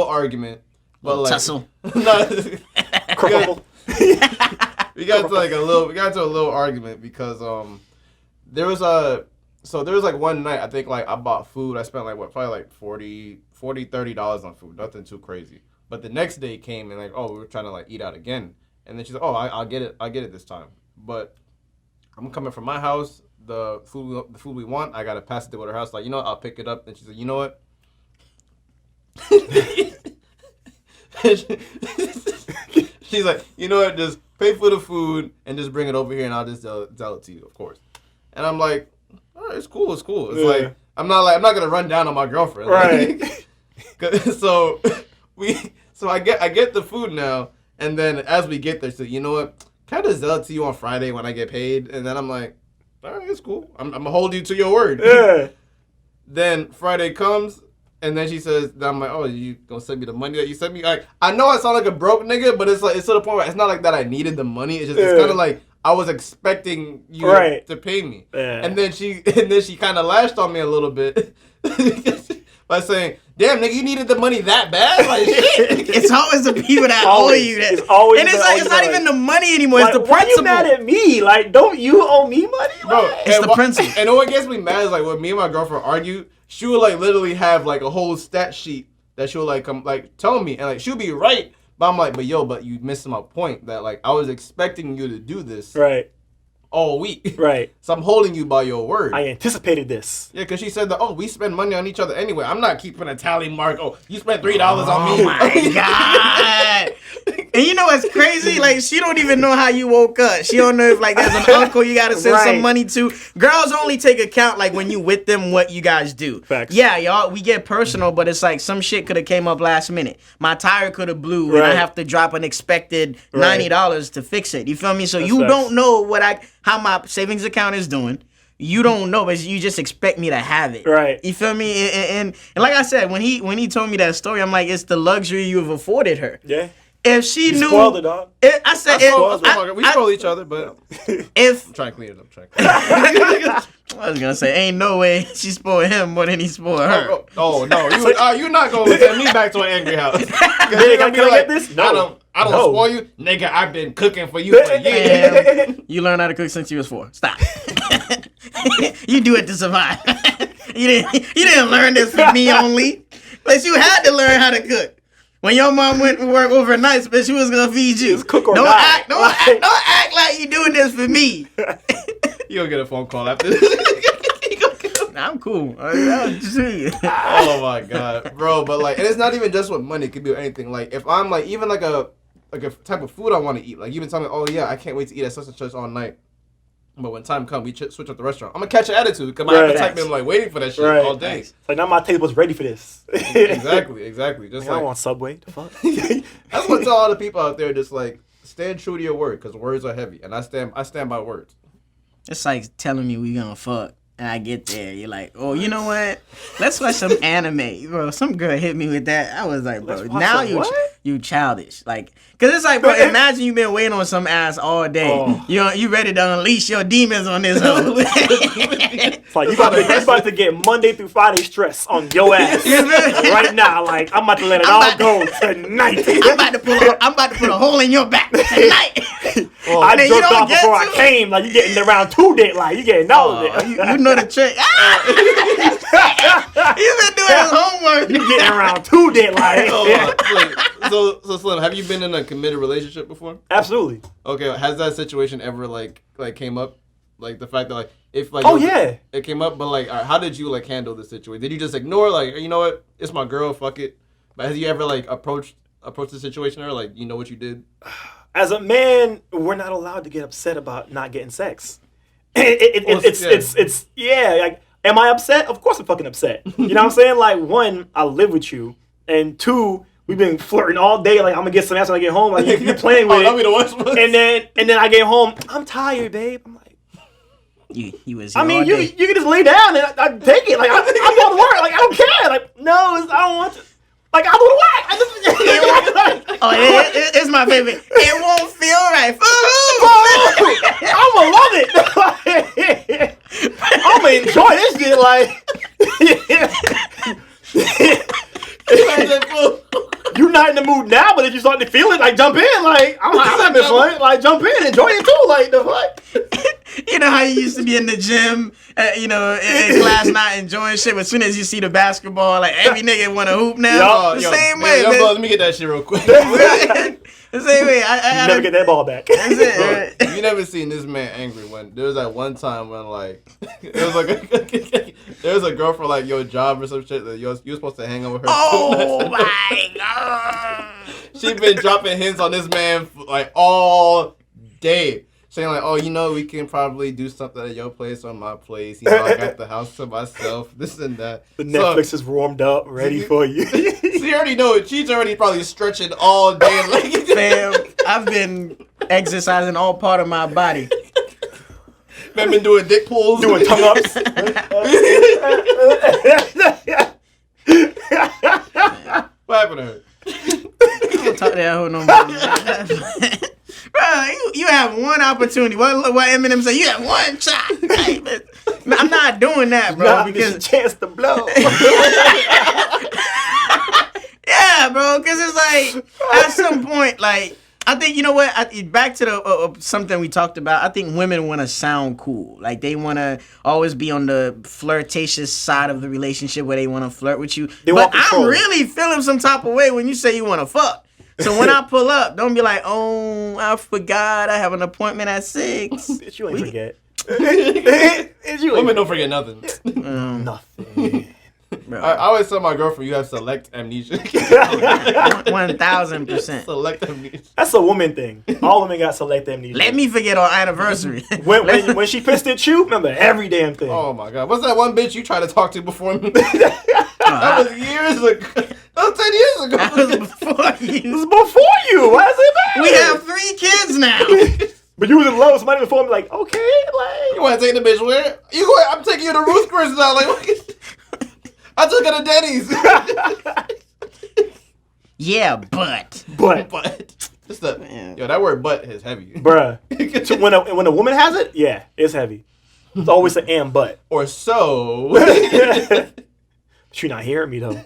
argument, but like tussle. We got into a little argument because there was like one night I think like I bought food. I spent like probably like $30 on food. Nothing too crazy. But the next day came and like, oh, we were trying to like eat out again. And then she's like, oh, I'll get it this time. But I'm coming from my house. The food we want, I gotta pass it to her house. Like, I'll pick it up. And she's like, you know what? She's like, you know what? Just pay for the food and just bring it over here, and I'll just sell it to you, of course. And I'm like, all right, it's cool. It's like I'm not gonna run down on my girlfriend, right? Like, so I get the food now, and then as we get there, so you know what? Can I just sell it to you on Friday when I get paid? And then I'm like, all right, it's cool. I'm gonna hold you to your word. Yeah. Then Friday comes, and then she says, I'm like, oh, you gonna send me the money that you sent me? Like, I know I sound like a broke nigga, but it's to the point where it's not like that I needed the money. It's kind of like I was expecting you to pay me. Yeah. And then she kind of lashed on me a little bit by saying, damn, nigga, you needed the money that bad? Like, shit. It's always the people that owe you that. It's always and it's not even the money anymore. Like, it's the principle. Why you mad at me? Like, don't you owe me money? Bro, it's the principle. And what gets me mad is like when me and my girlfriend argue, she would like literally have like a whole stat sheet that she would like come like tell me, and like she'll be right, but I'm like, but you missing my point that like I was expecting you to do this all week. Right. So I'm holding you by your word. I anticipated this. Yeah, because she said that, oh, we spend money on each other anyway. I'm not keeping a tally mark. Oh, you spent $3 on me. Oh, my God. And you know what's crazy? Like, she don't even know how you woke up. She don't know if, like, there's an uncle you got to send some money to. Girls only take account, like, when you with them, what you guys do. Facts. Yeah, y'all, we get personal, but it's like some shit could have came up last minute. My tire could have blew, and I have to drop an expected $90 to fix it. You feel me? So you don't know how my savings account is doing. You don't know, but you just expect me to have it. Right. You feel me? And like I said, when he told me that story, I'm like, it's the luxury you've afforded her. Yeah. if she You knew, spoiled it, dog. I said, We spoil each other, but if I'm trying to clean it up. I was gonna say, ain't no way she spoiled him more than he spoiled her. Oh no, you're not gonna send me back to an angry house. Can I get this? No. I don't spoil you, nigga. I've been cooking for you for years. Man, you learned how to cook since you was 4. Stop. You do it to survive. You didn't learn this for me only, but you had to learn how to cook. When your mom went to work overnight, but she was gonna feed you. Just cook or don't die. act like you doing this for me. You'll get a phone call after this. I'm cool. Oh my god, bro! But like, and it's not even just with money. It could be with anything. Like, if I'm like, even like a type of food I want to eat. Like, you've been telling me, oh yeah, I can't wait to eat at such and such all night. But when time comes, we switch up the restaurant. I'm gonna catch an attitude because my appetite been like waiting for that shit all day. It's like now my table's ready for this. Exactly. Just I want Subway. The fuck? That's what I tell all the people out there. Just like stand true to your word because words are heavy, and I stand by words. It's like telling me we gonna fuck. And I get there, you're like, oh, you know what? Let's watch some anime, bro. Some girl hit me with that. I was like, bro, now you childish, like, cause it's like, bro, imagine you been waiting on some ass all day. Oh. You ready to unleash your demons on this hoe. It's like you about to get Monday through Friday stress on your ass right now. Like I'm about to let it all go tonight. I'm about to put a hole in your back tonight. I jerked off before I came. Like you getting around 2 days. Like you getting you know the trick. You've been doing his homework. You getting around 2 days. Like so Slim, have you been in a committed relationship before? Absolutely. Okay, has that situation ever like came up? Like the fact that like if like it came up, but like how did you like handle the situation? Did you just ignore like you know what, it's my girl, fuck it? But has you ever like approached the situation or like you know what you did? As a man, we're not allowed to get upset about not getting sex. It's like, am I upset? Of course I'm fucking upset. You know what I'm saying? Like, 1, I live with you, and 2, we've been flirting all day. Like, I'm gonna get some ass when I get home. Like, you're playing with it. And then I get home. I'm tired, babe. I'm like, you was. I mean, you can just lay down and I take it. Like, I'm going to work. Like, I don't care. Like, no, I don't want to. Like, I do the work. It's my favorite. It won't feel right. I'm gonna love it. I'm gonna enjoy this shit. Like, you're not in the mood now, but if you start to feel it, like jump in. Like I'm having fun. Like jump in, enjoy it too. Like the fuck. You know how you used to be in the gym, in class not enjoying shit, but as soon as you see the basketball, like every nigga want to hoop now. Same way. Let me get that shit real quick. The same way. I never get that ball back. That's it. Bro, you never seen this man angry when there was that one time when like there was a girl for like your job or some shit that you were supposed to hang out with her. Oh my god! She been dropping hints on this man like all day. Saying like, oh, we can probably do something at your place or my place. I got the house to myself, this and that. The Netflix is warmed up, ready for you. So you already know she's already probably stretching all day. Like, fam, I've been exercising all part of my body. Man been doing dick pulls. Doing tongue-ups. What happened to her? I don't talk to that hoe no more. Bro, you have one opportunity. What Eminem say? You have one shot. I'm not doing that, bro. Because a chance to blow. Yeah, bro. Because it's like at some point, like I think back to the something we talked about. I think women want to sound cool. Like they want to always be on the flirtatious side of the relationship where they want to flirt with you. But I'm really feeling some type of way when you say you want to fuck. So when I pull up, don't be like, oh, I forgot I have an appointment at 6. Bitch, you ain't forget. Women don't forget nothing. Nothing. I always tell my girlfriend you have select amnesia. 1000%. Select amnesia. That's a woman thing. All women got select amnesia. Let me forget our anniversary. when she pissed at you, remember every damn thing. Oh my god. What's that one bitch you tried to talk to before me? That was years ago. That was 10 years ago. That was before you. It was before you. Why is it bad? We have 3 kids now. But you was in love with somebody before me, like, okay, like. You want to take the bitch where? I'm taking you to Ruth Chris now. Like, I took her to Denny's. Yeah, but. Just that word "but" is heavy, bruh. So when a woman has it, yeah, it's heavy. It's always an "and but." Or so. But you're not hearing me though.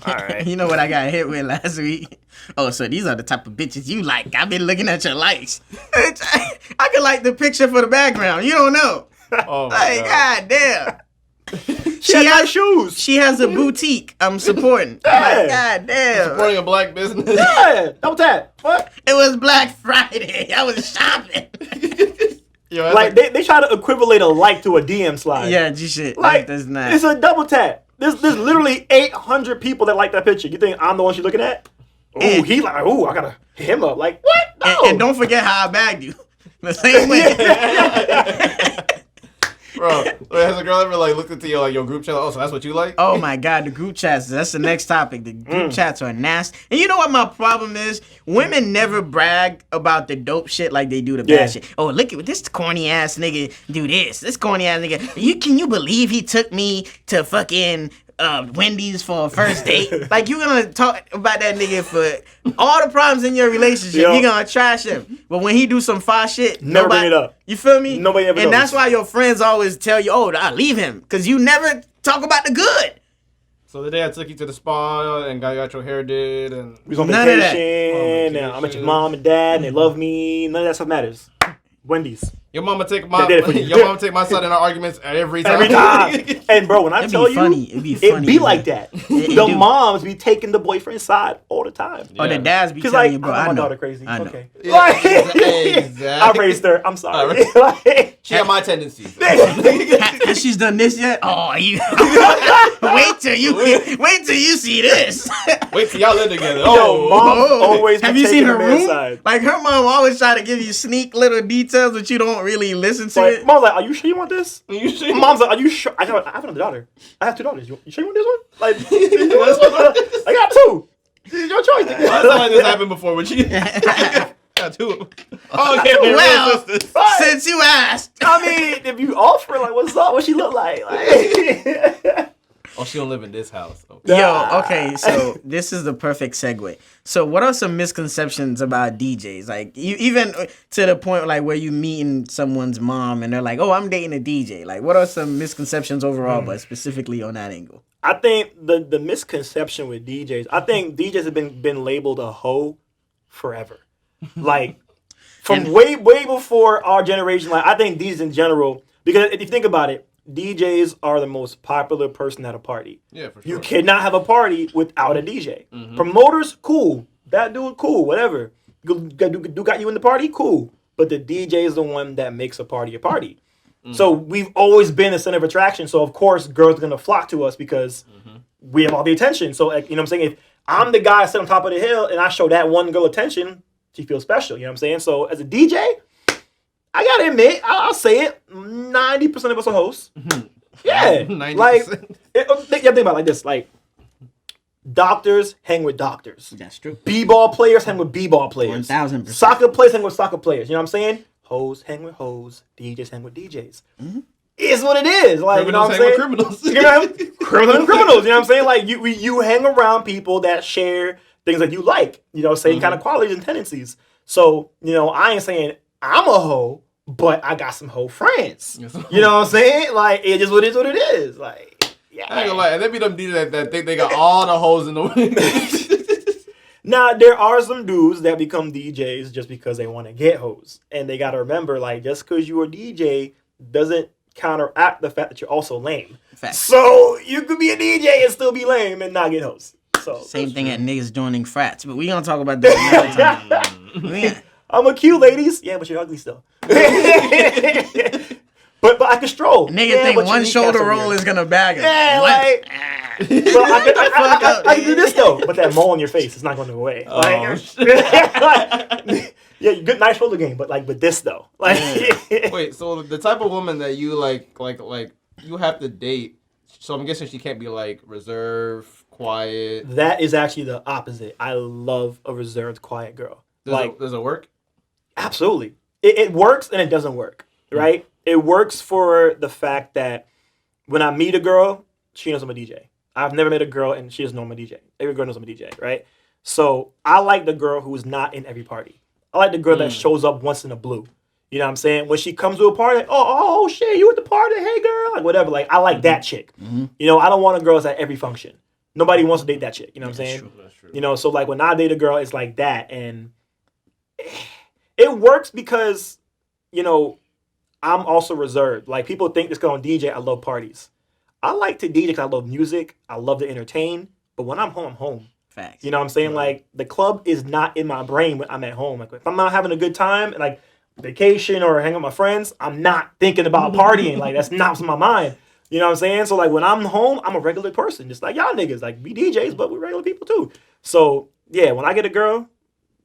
All right. You know what I got hit with last week? Oh, so these are the type of bitches you like. I've been looking at your likes. I could like the picture for the background. You don't know. Oh my Like, God damn. She has nice shoes. She has a boutique I'm supporting. Yeah. Like, God damn. Supporting a black business. Yeah, double tap. What? It was Black Friday. I was shopping. Yo, Like they try to equivalate a like to a DM slide. Yeah, you should. Like That's not. it's a double tap. There's literally 800 people that like that picture. You think I'm the one she's looking at? Ooh, he like. Ooh, I gotta hit him up. Like what? No. And don't forget how I bagged you. The same way. Bro, has a girl ever like looked into your group chat? Oh, so that's what you like? Oh my God, the group chats. That's the next topic. The group chats are nasty. And you know what my problem is? Women never brag about the dope shit like they do the bad shit. Oh, look at this corny ass nigga do this. This corny ass nigga. Can you believe he took me to fucking Wendy's for a first date? Like, you gonna talk about that nigga for all the problems in your relationship. Yo. You gonna trash him. But when he do some fire shit, Never bring it up. You feel me? Nobody ever And knows. that's why your friends always tell you, oh, I leave him. Because you never talk about the good. So the day I took you to the spa and got your hair did and We was on None of that. vacation. And I met your mom and dad, and they love me. None of that stuff matters. Wendy's. your mama take my side in our arguments every time. Every time. And bro, when I It'd tell be funny. you, It'd be it funny. be like that. It The do. moms be taking the boyfriend's side all the time. Or the dads be Because telling like, you, bro, I I my know. daughter crazy. I know. Okay. Yeah, Like, exactly. I raised her. I'm sorry. Like, She had my tendencies. Has she done this yet? Oh, you wait till you see this. Wait till y'all live together. Yo, Oh, mom always Have be you seen taking her the man's room? side. Like, her mom always try to give you sneak little details, but you don't really listen to Like, it. mom's like, are you sure you want this? you sure? Mom's like, are you sure? I have another daughter. I have two daughters. You sure you want this one? Like, you want this one? I got two. It's your choice. Last time this happened before with you. Got two. Oh, okay. Well, Right. since you asked. I mean, if you offer, like, what's up? What she look like? Like Oh, she don't live in this house. Okay. Yo, okay, so this is the perfect segue. So what are some misconceptions about DJs? Like, you even to the point like where you meeting someone's mom and they're like, oh, I'm dating a DJ. Like, what are some misconceptions overall, but specifically on that angle? I think the misconception with DJs, I think DJs have been labeled a hoe forever. Like, from way before our generation. Like, I think DJs in general, because if you think about it, DJs are the most popular person at a party. Yeah, for sure. You cannot have a party without a DJ. Promoters, cool. That dude, cool. Whatever. Do got you in the party, cool. But the DJ is the one that makes a party a party. So we've always been a center of attraction. So of course, girls are gonna flock to us because we have all the attention. So like, you know what I'm saying? If I'm the guy sitting on top of the hill and I show that one girl attention, she feels special. You know what I'm saying? So as a DJ, I gotta admit, I'll say it. 90% of us are hosts. Yeah, 90%. like think about it like this: like doctors hang with doctors, That's true. b-ball players hang with b-ball players, 1000%. soccer players hang with soccer players. You know what I'm saying? Hoes hang with hoes, DJs hang with DJs. It's what it is. Like, you know what I'm saying? Criminals. You know, criminals and criminals. You know what I'm saying? Like you hang around people that share things that you like. You know, same kind of qualities and tendencies. So you know, I ain't saying I'm a hoe, but I got some hoe friends. You know what I'm saying? Like, it just what it is. Like, yeah. I ain't gonna lie, and they be them DJs that think they got all the hoes in the wind. Now, there are some dudes that become DJs just because they want to get hoes. And they got to remember, like, just because you're a DJ doesn't counteract the fact that you're also lame. Facts. So, you could be a DJ and still be lame and not get hoes. So, Same thing at niggas joining frats, but we gonna talk about that another time. I'm a cute, ladies. Yeah, but you're ugly still. but I can stroll. Nigga think one shoulder roll is gonna bag him. Yeah, What? like, but I can do this though. But that mole on your face is not going to go away. Yeah, good, nice shoulder game. But like with this though, like Wait, so the type of woman that you like you have to date. So I'm guessing she can't be like reserved, quiet. that is actually the opposite. I love a reserved, quiet girl. Does it work? Absolutely. It works and it doesn't work, right? It works for the fact that when I meet a girl, she knows I'm a DJ. I've never met a girl and she doesn't know I'm a DJ. Every girl knows I'm a DJ, right? So I like the girl who's not in every party. I like the girl that shows up once in a blue. You know what I'm saying? When she comes to a party, like, oh shit, you at the party? Hey girl, like whatever. Like I like that chick. You know, I don't want a girl that's at every function. Nobody wants to date that chick. You know what I'm saying? That's true. You know, so like when I date a girl, it's like that, and it works because, you know, I'm also reserved. Like people think this girl on DJ, I love parties. I like to DJ because I love music. I love to entertain. But when I'm home, I'm home. Facts. You know what I'm saying? Like the club is not in my brain when I'm at home. Like if I'm not having a good time, like vacation or hanging with my friends, I'm not thinking about partying. Like that's not what's in my mind. You know what I'm saying? So like when I'm home, I'm a regular person, just like y'all niggas. Like we DJs, but we're regular people too. So yeah, when I get a girl,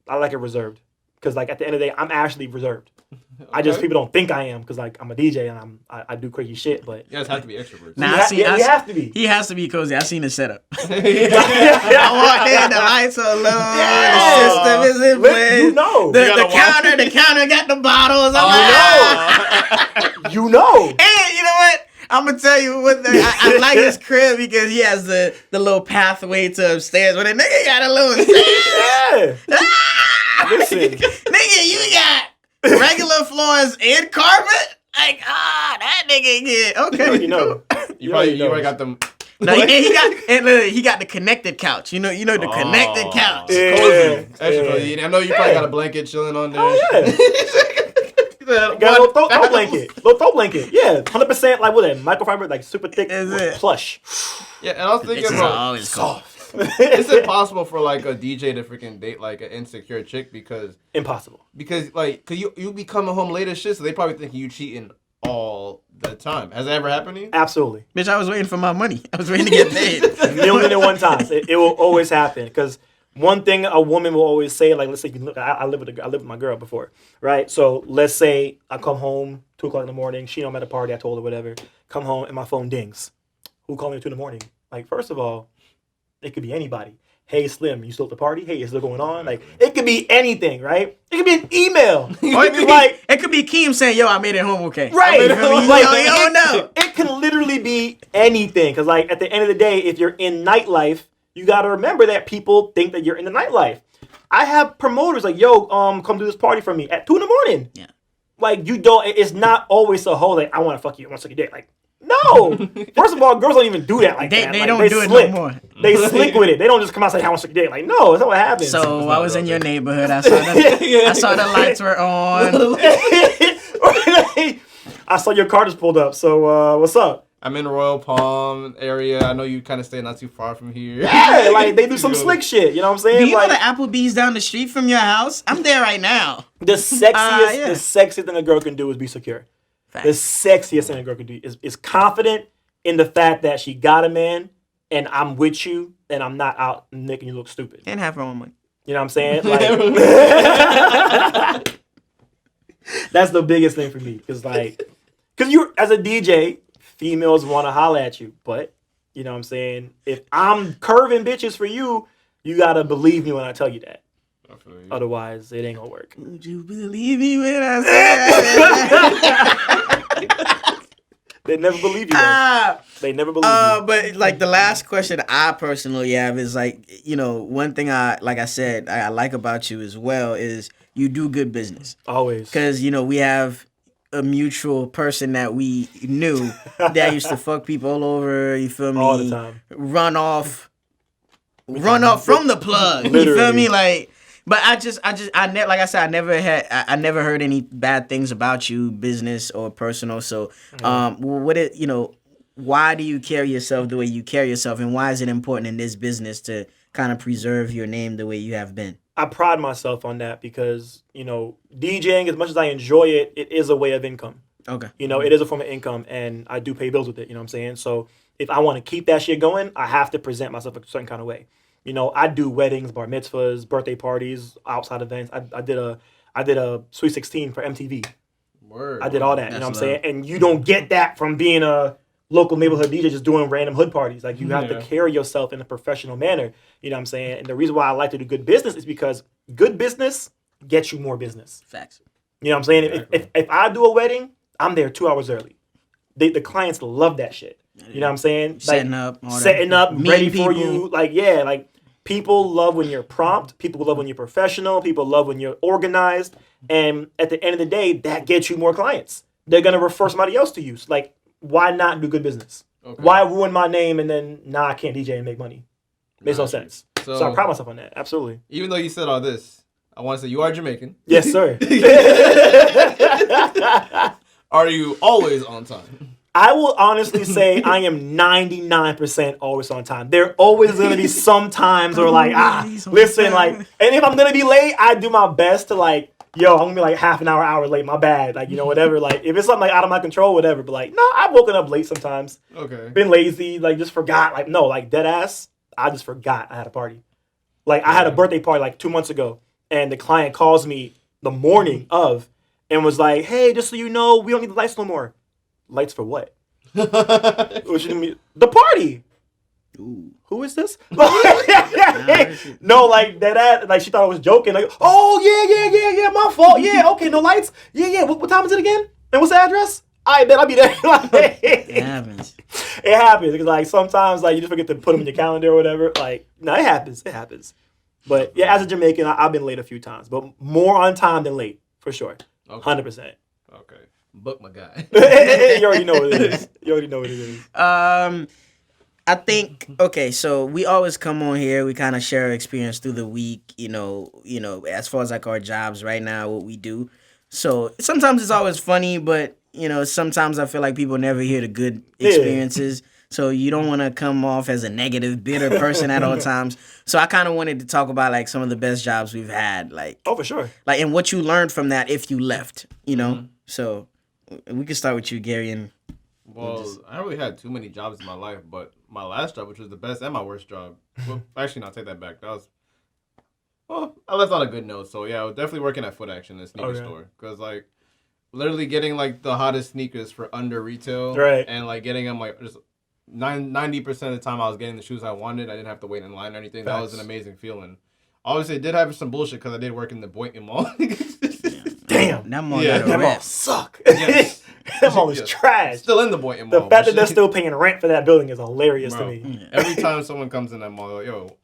I like it reserved. Because like at the end of the day, I'm actually reserved. Okay. I just people don't think I am because like I'm a DJ and I do crazy shit. But you guys have to be extroverts. Nah, we have to be. He has to be cozy. I seen the setup. I walked in, the lights are low, the system is in place. You know, the counter got the bottles. You know. And you know what? I'm gonna tell you what I like his crib because he has the little pathway to upstairs. When a nigga got a little stairs. Listen, nigga, you got regular floors and carpet. Like that nigga get okay. You know, you probably got them. No, he got the connected couch. You know the connected couch. Cozy. Cozy. I know you probably got a blanket chilling on there. Oh yeah. Got a little throw blanket. Yeah, 100%. Like what? That microfiber, like super thick, plush. Yeah, and I was thinking about soft. It's impossible for like a DJ to freaking date like an insecure chick because you be coming home late as shit, so they probably think you cheating all the time. Has that ever happened to you? Absolutely. Bitch, I was waiting for my money. I was waiting to get paid. You only did it one time. It will always happen because. One thing a woman will always say, like, let's say, I live with my girl before, right? So let's say I come home 2:00 in the morning. She know I'm at a party. I told her whatever. Come home and my phone dings. Who called me at 2 in the morning? Like, first of all, it could be anybody. Hey, Slim, you still at the party? Hey, is it going on? Like, it could be anything, right? It could be an email. Or it could be Keem saying, "Yo, I made it home okay." Right? You don't know. It can literally be anything. Because, like, at the end of the day, if you're in nightlife. You got to remember that people think that you're in the nightlife. I have promoters like, yo, come do this party for me at 2 in the morning. Yeah. Like, you don't, it's not always a whole, like, I want to fuck you, I want to suck your dick. Like, no. First of all, girls don't even do that like that. They like, don't do slick. it no more. They slick with it. They don't just come out and say, I want to suck your dick. Like, no, that's not what happens. So, I was in your neighborhood. I saw the lights were on. I saw your car just pulled up. So, what's up? I'm in Royal Palm area. I know you kind of stay not too far from here. Yeah, like they do some slick shit. You know what I'm saying? Do you like, know the Applebee's down the street from your house? I'm there right now. The sexiest thing a girl can do is be secure. Fact. The sexiest thing a girl can do is confident in the fact that she got a man and I'm with you and I'm not out making you look stupid. And have her own money. You know what I'm saying? Like, that's the biggest thing for me. Because you as a DJ. Females want to holler at you, but, you know what I'm saying? If I'm curving bitches for you, you got to believe me when I tell you that. Otherwise, it ain't going to work. Would you believe me when I say that? They never believe you. They never believe you. But, like, the last question I personally have is, like, you know, one thing I like about you as well is you do good business. Always. Because, you know, we have a mutual person that we knew that used to fuck people all over, you feel me? All the time. Run off from the plug. Literally. You feel me? Like, but I never heard any bad things about you, business or personal. So, why do you carry yourself the way you carry yourself, and why is it important in this business to kind of preserve your name the way you have been? I pride myself on that because, you know, DJing, as much as I enjoy it, it is a way of income. Okay. You know, it is a form of income, and I do pay bills with it, you know what I'm saying? So if I want to keep that shit going, I have to present myself a certain kind of way. You know, I do weddings, bar mitzvahs, birthday parties, outside events. I did a Sweet 16 for MTV. Word. I did all that, you know what I'm saying? And you don't get that from being a local neighborhood DJ just doing random hood parties. Like, you have to carry yourself in a professional manner. You know what I'm saying? And the reason why I like to do good business is because good business gets you more business. Facts. You know what I'm saying? Exactly. If I do a wedding, I'm there 2 hours early. the clients love that shit. You know what I'm saying? Setting like, up, setting up, ready for people. you. Like, yeah, like people love when you're prompt. People love when you're professional. People love when you're organized. And at the end of the day, that gets you more clients. They're gonna refer somebody else to you. So, like, why not do good business? Okay. Why ruin my name and then I can't DJ and make money? Makes no sense. So I pride myself on that. Absolutely. Even though you said all this, I want to say you are Jamaican. Yes, sir. Are you always on time? I will honestly say I am 99% always on time. There always going to be some times where like, listen, like, and if I'm going to be late, I do my best to like, yo, I'm going to be like half an hour late, my bad. Like, you know, whatever. Like, if it's something like out of my control, whatever. But like, no, I've woken up late sometimes. Okay. Been lazy, like just forgot. Like, no, like dead ass, I just forgot I had a party. Like, I had a birthday party like 2 months ago, and the client calls me the morning of and was like, hey, just so you know, we don't need the lights no more. Lights for what? The party. Ooh. Who is this? No, like that. Like she thought I was joking. Like, oh yeah, my fault. Yeah, okay, no lights. Yeah. What time is it again? And what's the address? I bet I'll be there. It happens. It happens because like sometimes like you just forget to put them in your calendar or whatever. Like, no, it happens. It happens. But yeah, as a Jamaican, I've been late a few times, but more on time than late for sure. 100%. Okay. Book my guy. You already know what it is. I think, okay, so we always come on here, we kind of share our experience through the week, you know, as far as like our jobs right now, what we do. So sometimes it's always funny, but, you know, sometimes I feel like people never hear the good experiences. Yeah. So you don't want to come off as a negative, bitter person at all times. So I kind of wanted to talk about like some of the best jobs we've had. Like, oh, for sure. Like, and what you learned from that if you left, you know? Mm-hmm. So we can start with you, Gary. And well, I don't really had too many jobs in my life, but my last job, which was the best and my worst job. Well, actually, no, I'll take that back. I left on a good note. So yeah, I was definitely working at Foot Action, the sneaker store, because like literally getting like the hottest sneakers for under retail, right? And like getting them like just 90% of the time I was getting the shoes I wanted. I didn't have to wait in line or anything. That was an amazing feeling. Obviously, it did have some bullshit because I did work in the Boynton Mall. Damn, that mall suck. Yes. That mall is trash. Still in the Boynton Mall. The fact that they're still paying rent for that building is hilarious to me. Yeah. Every time someone comes in that mall, they're like, yo,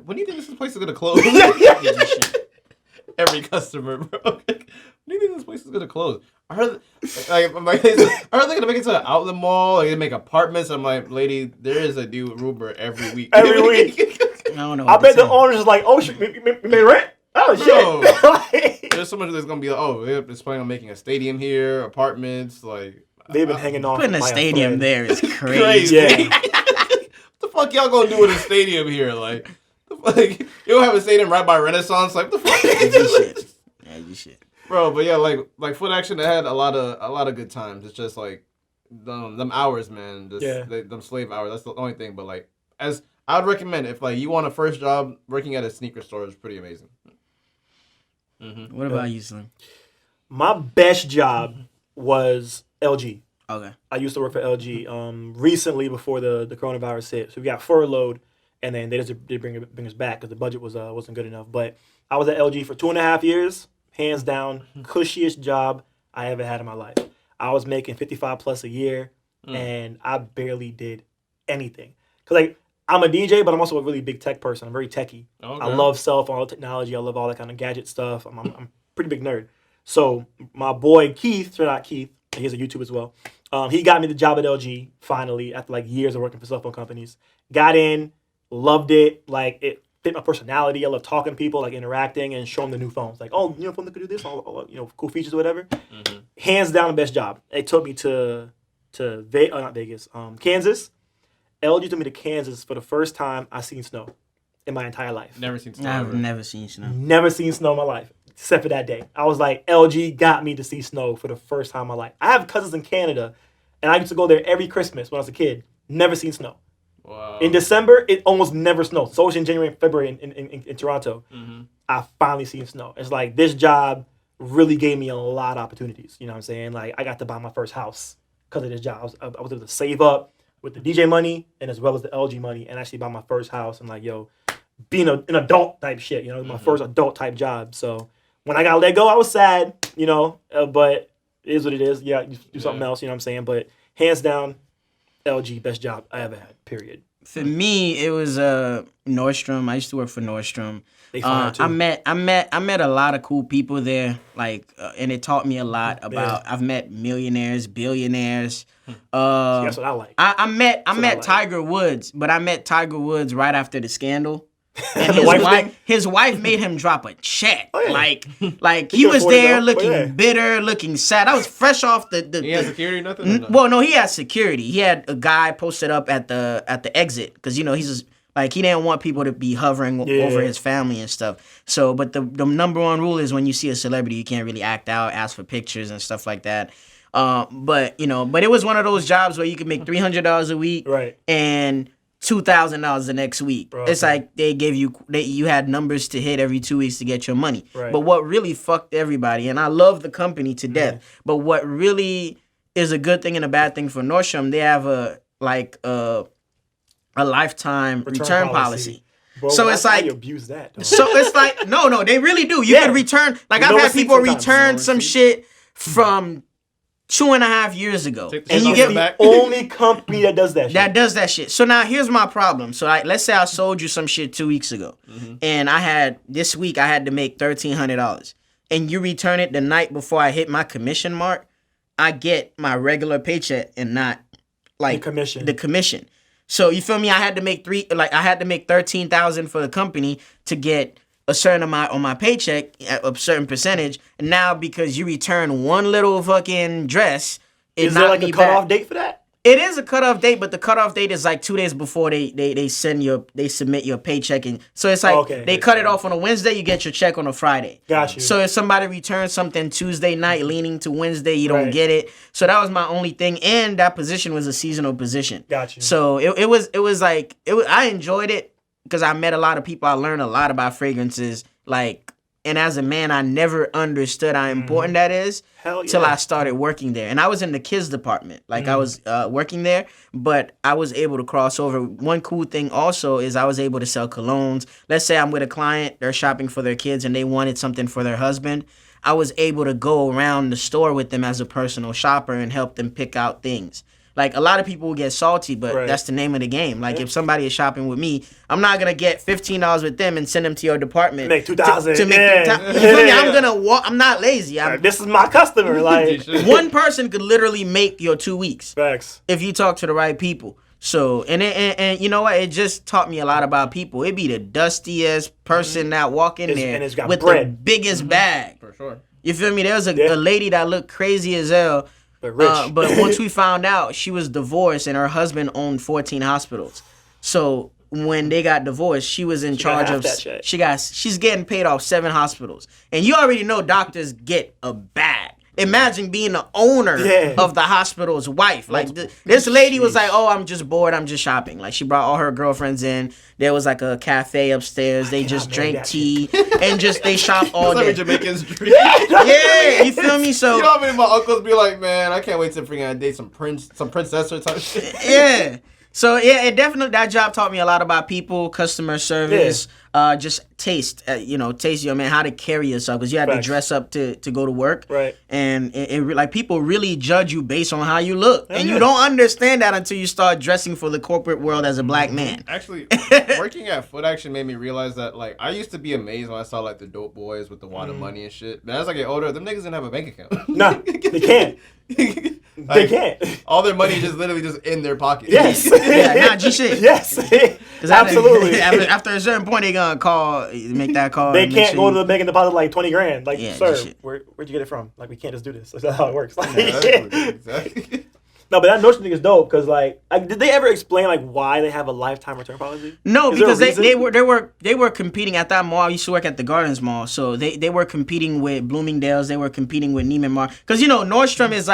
when do you think this place is gonna close? Every customer, bro. When do you think this place is gonna close? I heard they're gonna make it to the outlet mall. Like, they make apartments. I'm like, lady, there is a new Uber every week. Every week. I don't know. I bet the owner's is like, oh shit, we made rent. Oh shit! There's someone that's gonna be like, oh, they're planning on making a stadium here, apartments. Like they've been hanging on. Putting a stadium there is crazy. Yeah. What the fuck y'all gonna do with a stadium here? Like you don't have a stadium right by Renaissance. Like what the fuck? Yeah, you shit. Bro, but yeah, like Foot Action, they had a lot of good times. It's just like them hours, man. Them slave hours. That's the only thing. But like, as I would recommend, if like you want a first job, working at a sneaker store is pretty amazing. Mm-hmm. What about you, Slim? My best job was LG. Okay. I used to work for LG recently before the coronavirus hit. So we got furloughed, and then they just did bring us back because the budget wasn't good enough. But I was at LG for 2.5 years, hands down, cushiest job I ever had in my life. I was making $55+ a year, and I barely did anything. Because like, I'm a DJ, but I'm also a really big tech person. I'm very techie. Okay. I love cell phone technology. I love all that kind of gadget stuff. I'm a pretty big nerd. So my boy Keith, shout out Keith, he has a YouTube as well. He got me the job at LG finally after like years of working for cell phone companies. Got in, loved it. Like it fit my personality. I love talking to people, like interacting and showing them the new phones. Like, oh, you know, phone that could do this, all cool features or whatever. Mm-hmm. Hands down, the best job. It took me to not Vegas, Kansas. LG took me to Kansas for the first time I seen snow in my entire life. Never seen snow. I've never seen snow. Never seen snow in my life, except for that day. I was like, LG got me to see snow for the first time in my life. I have cousins in Canada, and I used to go there every Christmas when I was a kid. Never seen snow. Wow. In December, it almost never snowed. So it's in January and February in Toronto. Mm-hmm. I finally seen snow. It's like this job really gave me a lot of opportunities. You know what I'm saying? Like I got to buy my first house because of this job. I was able to save up with the DJ money and as well as the LG money and actually buy my first house and like, yo, being an adult type shit, my first adult type job. So when I got let go, I was sad, but it is what it is. Yeah, you do something else, you know what I'm saying? But hands down, LG, best job I ever had, period. For me, it was Nordstrom. I used to work for Nordstrom. They fire too. I met a lot of cool people there, and it taught me a lot about. I've met millionaires, billionaires. That's what I like. I met Tiger Woods, but I met Tiger Woods right after the scandal. And his wife made him drop a check. Oh, yeah. Like he was there looking bitter, looking sad. I was fresh off the he had security, nothing? No? Well, no, he had security. He had a guy posted up at the exit because he's just, he didn't want people to be hovering over his family and stuff. So, but the number one rule is when you see a celebrity, you can't really act out, ask for pictures and stuff like that. But it was one of those jobs where you could make $300 a week, right, and $2,000 the next week. Bro, it's like they gave you had numbers to hit every 2 weeks to get your money. Right. But what really fucked everybody, and I love the company to death, but what really is a good thing and a bad thing for Nordstrom, they have a lifetime return policy. Bro, so it's like you abuse that. Though. So it's like no, they really do. You can return. Like I've had people return some shit from 2.5 years ago, and you get the only company that does that shit. That does that shit. So now here's my problem. So let's say I sold you some shit 2 weeks ago, and this week I had to make $1,300, and you return it the night before I hit my commission mark. I get my regular paycheck and not the commission. So you feel me? I had to make $13,000 for the company to get a certain amount on my paycheck, a certain percentage. And now because you return one little fucking dress, is there a cutoff date for that? It is a cutoff date, but the cutoff date is 2 days before they submit your paycheck, and so it's they cut it off on a Wednesday, you get your check on a Friday. Got you. So if somebody returns something Tuesday night leaning to Wednesday, you don't get it. So that was my only thing, and that position was a seasonal position. Got you. So I enjoyed it because I met a lot of people. I learned a lot about fragrances, and as a man, I never understood how important that is till I started working there. And I was in the kids department. I was working there, but I was able to cross over. One cool thing also is I was able to sell colognes. Let's say I'm with a client, they're shopping for their kids, and they wanted something for their husband. I was able to go around the store with them as a personal shopper and help them pick out things. A lot of people will get salty, but that's the name of the game. If somebody is shopping with me, I'm not going to get $15 with them and send them to your department. Make $2,000. To make $2,000. You feel me? I'm going to walk. I'm not lazy. This is my customer. One person could literally make your 2 weeks. Facts. If you talk to the right people. So, and you know what? It just taught me a lot about people. It'd be the dustiest person that walk in there with the biggest bag. For sure. You feel me? There was a lady that looked crazy as hell. But once we found out, she was divorced and her husband owned 14 hospitals. So when they got divorced, she was in charge of. She's getting paid off 7 hospitals, and you already know doctors get a bag. Imagine being the owner of the hospital's wife. This lady was like, "Oh, I'm just bored. I'm just shopping." She brought all her girlfriends in. There was a cafe upstairs. They just drank tea and they shop all day. Jamaicans drink. Yeah, you feel me? So you know how many of my uncles be like, "Man, I can't wait to freaking date some princess or type shit." Yeah. So it definitely, that job taught me a lot about people, customer service, just taste. Taste your man, how to carry yourself, because you had to dress up to go to work. Right. And people really judge you based on how you look, and you don't understand that until you start dressing for the corporate world as a black man. Actually, working at Foot Action made me realize that I used to be amazed when I saw the dope boys with the wad of money and shit. But as I get older, them niggas didn't have a bank account. No, they can't. They can't. All their money just literally just in their pocket. Yes. G shit. Yes. Absolutely. After a certain point, they gonna make that call. They can't go to the bank and deposit $20,000. Sir, G-shit. where'd you get it from? We can't just do this. That's not how it works. Exactly. No, but that Nordstrom thing is dope because did they ever explain why they have a lifetime return policy? No, because they were competing at that mall. I used to work at the Gardens Mall, so they were competing with Bloomingdale's. They were competing with Neiman Marcus, because Nordstrom is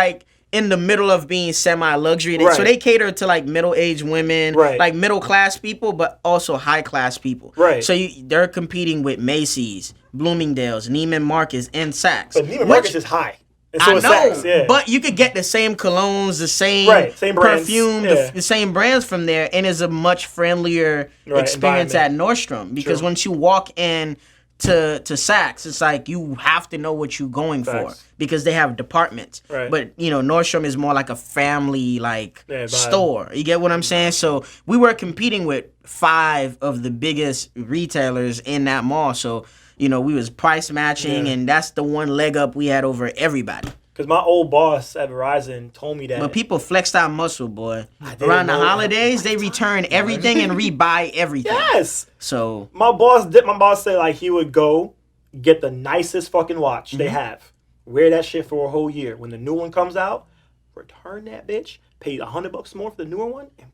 in the middle of being semi-luxury, so they cater to middle-aged women, middle-class people, but also high-class people. Right. So they're competing with Macy's, Bloomingdale's, Neiman Marcus, and Saks. But Neiman Marcus is high. And so I know, Saks, but you could get the same colognes, the same perfume, the same brands from there, and it's a much friendlier experience at Nordstrom, because once you walk in to Saks, it's like you have to know what you're going for because they have departments. Right. But Nordstrom is more like a family vibe. store. You get what I'm saying? So we were competing with 5 of the biggest retailers in that mall. So we was price matching, and that's the one leg up we had over everybody. Because my old boss at Verizon told me that. But people flexed out muscle, boy. Around the holidays, they return everything and rebuy everything. Yes. So my boss said like he would go get the nicest fucking watch they have, wear that shit for a whole year. When the new one comes out, return that bitch, pay $100 more for the newer one, and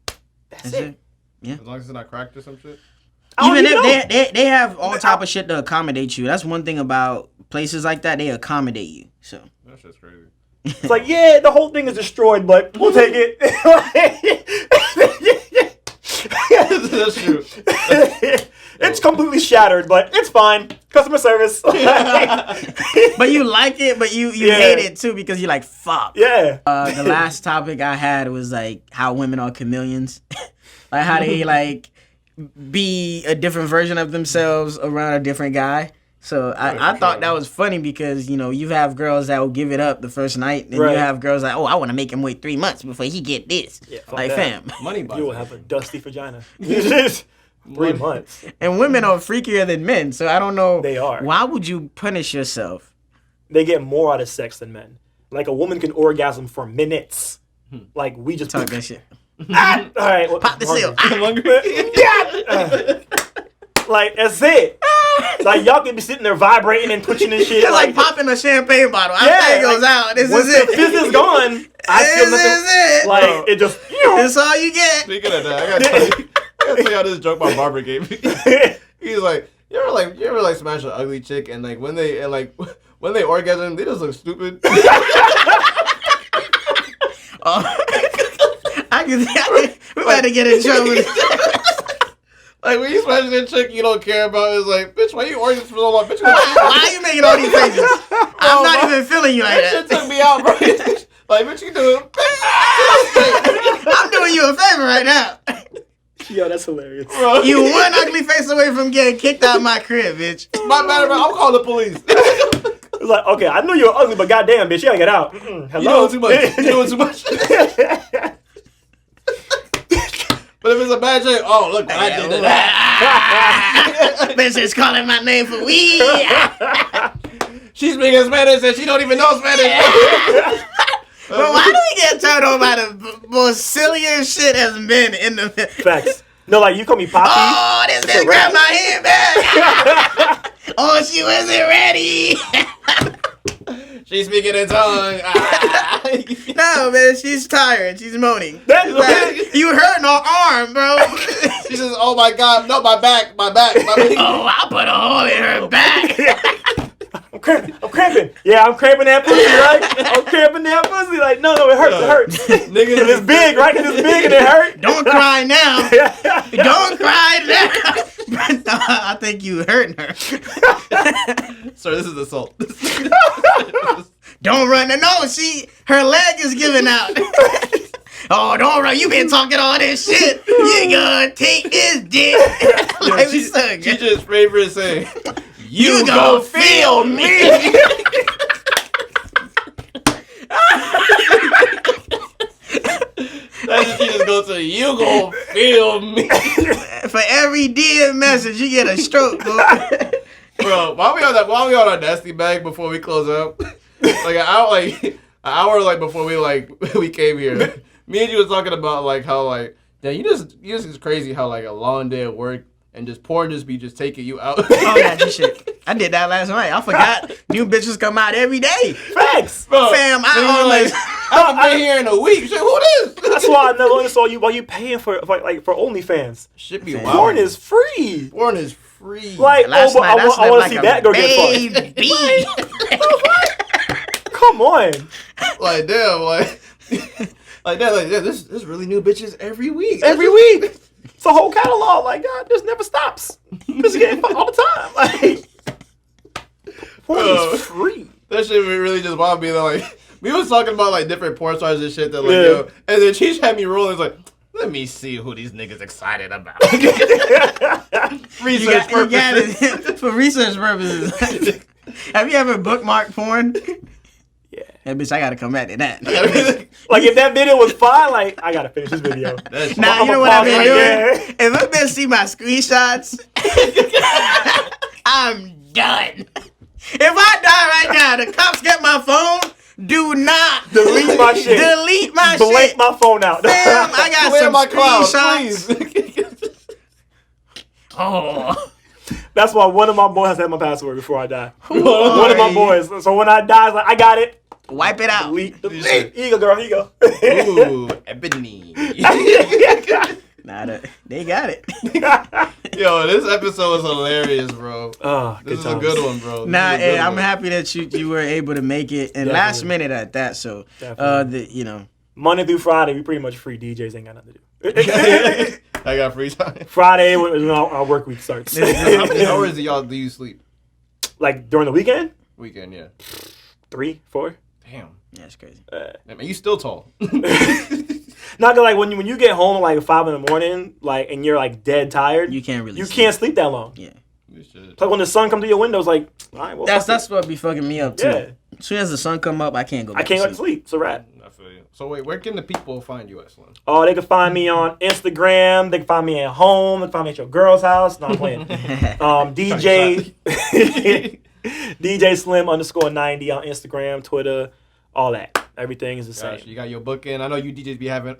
that's it. Yeah. As long as it's not cracked or some shit. Even if they have all type of shit to accommodate you. That's one thing about places like that. They accommodate you. So that shit's crazy. It's like, yeah, the whole thing is destroyed, but we'll take it. That's true. It's completely shattered, but it's fine. Customer service. But you like it, but you hate it too because you're like, fuck. Yeah. The last topic I had was like how women are chameleons. Like how they like be a different version of themselves around a different guy. So I thought that was funny because, you have girls that will give it up the first night, and you have girls like, oh, I want to make him wait 3 months before he get this. Yeah, like, fam. Money you will have a dusty vagina. 3 months. And women are freakier than men, so I don't know. They are. Why would you punish yourself? They get more out of sex than men. Like, a woman can orgasm for minutes. Like, we just... Talk that shit. All right. Well, pop the seal. I'm hungry. Like, that's it. Like, y'all can be sitting there vibrating and twitching and shit. It's like popping a champagne bottle. After it goes out, this once is it. the fizz is gone, I feel nothing. This is it. Like, it just... That's all you get. Speaking of that, I gotta tell you how this joke my barber gave me. He's like, you ever smash an ugly chick and like when they orgasm, they just look stupid. We about to get in trouble. Like when you smash that chick you don't care about, it's like, bitch, why you orgasm for so long? Bitch, why are you making all these faces? I'm not even feeling you like that. Shit took me out, bro. Like, bitch, you doing? I'm doing you a favor right now. Yo, that's hilarious. Bro. You one ugly face away from getting kicked out of my crib, bitch. My bad, bro. I'm calling the police. It's like, okay, I know you're ugly, but goddamn, bitch, you gotta get out. Hello? You doing too much. But if it's a bad chick, oh, look what I did to that. Bitch is calling my name for weed. She's speaking Spanish and she don't even know Spanish. But why do we get turned on by the most sillier shit as men in the... Facts. No, like, you call me Poppy. Oh, this bitch grabbed my hand back. Oh, she wasn't ready. She's speaking in tongue. No, man, she's tired. She's moaning. You hurting her arm, bro. She says, oh my God, no, my back. Oh, I put a hole in her back. I'm cramping. Yeah, I'm cramping that pussy, right? I'm cramping that pussy. Like, no, it hurts. Nigga, it's big, right? It's big and it hurt. Don't cry now. Don't cry now. I think you hurting her. Sir, this is assault. Don't run. No, her leg is giving out. Oh, don't run. You been talking all this shit. You gonna take this dick. Like she just favorite saying, you go feel me. That's what she just goes to, you go feel me. For every DM message, you get a stroke, bro. Bro, why we on our nasty bag before we close up? Like an hour before we came here. Me and you was talking about like how like, yeah, you just is crazy how like a long day at work and just porn just be just taking you out. Oh yeah, this shit. I did that last night. I forgot. New bitches come out every day. Facts, bro. Fam, I haven't been here in a week. Shit, who this? That's why I never understood you. Why you paying for OnlyFans? Should be wild. Porn is free. Porn is free. Like, last night, I want to see that go get fucked. Come on. Like damn, like this really new bitches every week. Every week. It's a whole catalog. Like, God, this never stops. This getting fucked all the time. Like, porn is free. That shit really just wild me. Like, we was talking about like different porn stars and shit that like yo, and then she had me rolling. It's like, Let me see who these niggas excited about. You got it for research purposes. Have you ever bookmarked porn? Yeah. That bitch, I gotta come back to that. Like if that video was fine, like I gotta finish this video. Nah, you know what I've been doing? If a bitch see my screenshots, I'm done. If I die right now, the cops get my phone. Do not delete my shit. Delete my Blank shit. my phone out. Damn, I got Clear some my cloud, screenshots. Oh. That's why one of my boys has to have my password before I die. One of my boys. So when I die, it's like, I got it. Wipe it out. Delete. Here you go, girl. Here you go. Ooh, ebony. Nah, they got it. Yo, this episode was hilarious, bro. Oh, this is a good one, bro. Nah, I'm happy that you were able to make it, and last minute at that. So, Monday through Friday, we pretty much free. DJs ain't got nothing to do. I got free time. Friday, when our work week starts. How many hours do you sleep? Like during the weekend? Weekend, yeah. 3, 4. Damn. Yeah, that's crazy. Man, you still tall. Not like when you get home at like 5 in the morning, like and you're like dead tired. You can't really. You can't sleep that long. Yeah. You should. Like when the sun comes through your windows, like all right, well, that's what be fucking me up too. Yeah. As soon as the sun come up, I can't go. I can't go to sleep. It's a wrap. I feel you. So wait, where can the people find you at, Slim? Oh, they can find me on Instagram. They can find me at home. They can find me at your girl's house. No, I'm playing. DJ DJ Slim _90 on Instagram, Twitter, all that. Everything is the same. You got your book in. I know you DJs be having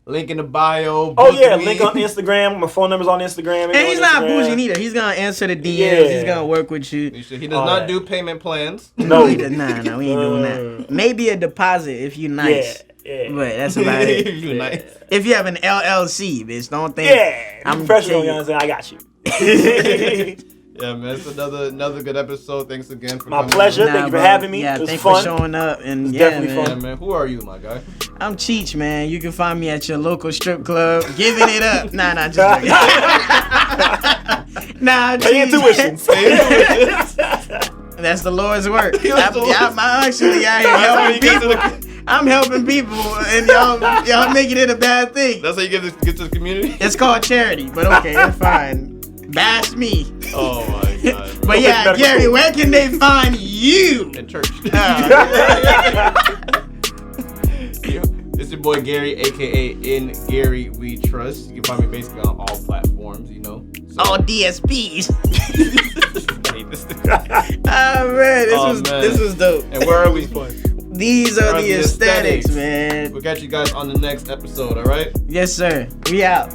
link in the bio. Oh yeah, link on Instagram. My phone number's on Instagram. And he's not bougie neither. He's gonna answer the DMs. Yeah. He's gonna work with you. He does not do payment plans. No, he does not. No, we ain't doing that. Maybe a deposit if you nice. Yeah. But that's about it. If you nice. If you have an LLC, bitch, don't think. Yeah. I'm professional. You know what I'm saying? I got you. Yeah, man, it's another good episode. Thanks again for my coming. pleasure. Thank you for having me. Yeah, it was thanks fun. for showing up. And definitely fun. Yeah, man. Who are you, my guy? I'm Cheech, man. You can find me at your local strip club, giving it up. Nah, just joking. Nah, Pay intuitions. That's the Lord's work. I'm actually out here helping people. I'm helping people, and y'all making it a bad thing. That's how you get to the community? It's called charity, but okay, it's fine. Bash me. Oh my God. But yeah, Gary, where can they find you? In church. It's your boy Gary, aka In Gary We Trust. You can find me basically on all platforms, you know. So. All DSPs. I hate this thing. Oh man, this was dope. And where are we? These are the aesthetics, man. We'll catch you guys on the next episode, alright? Yes, sir. We out.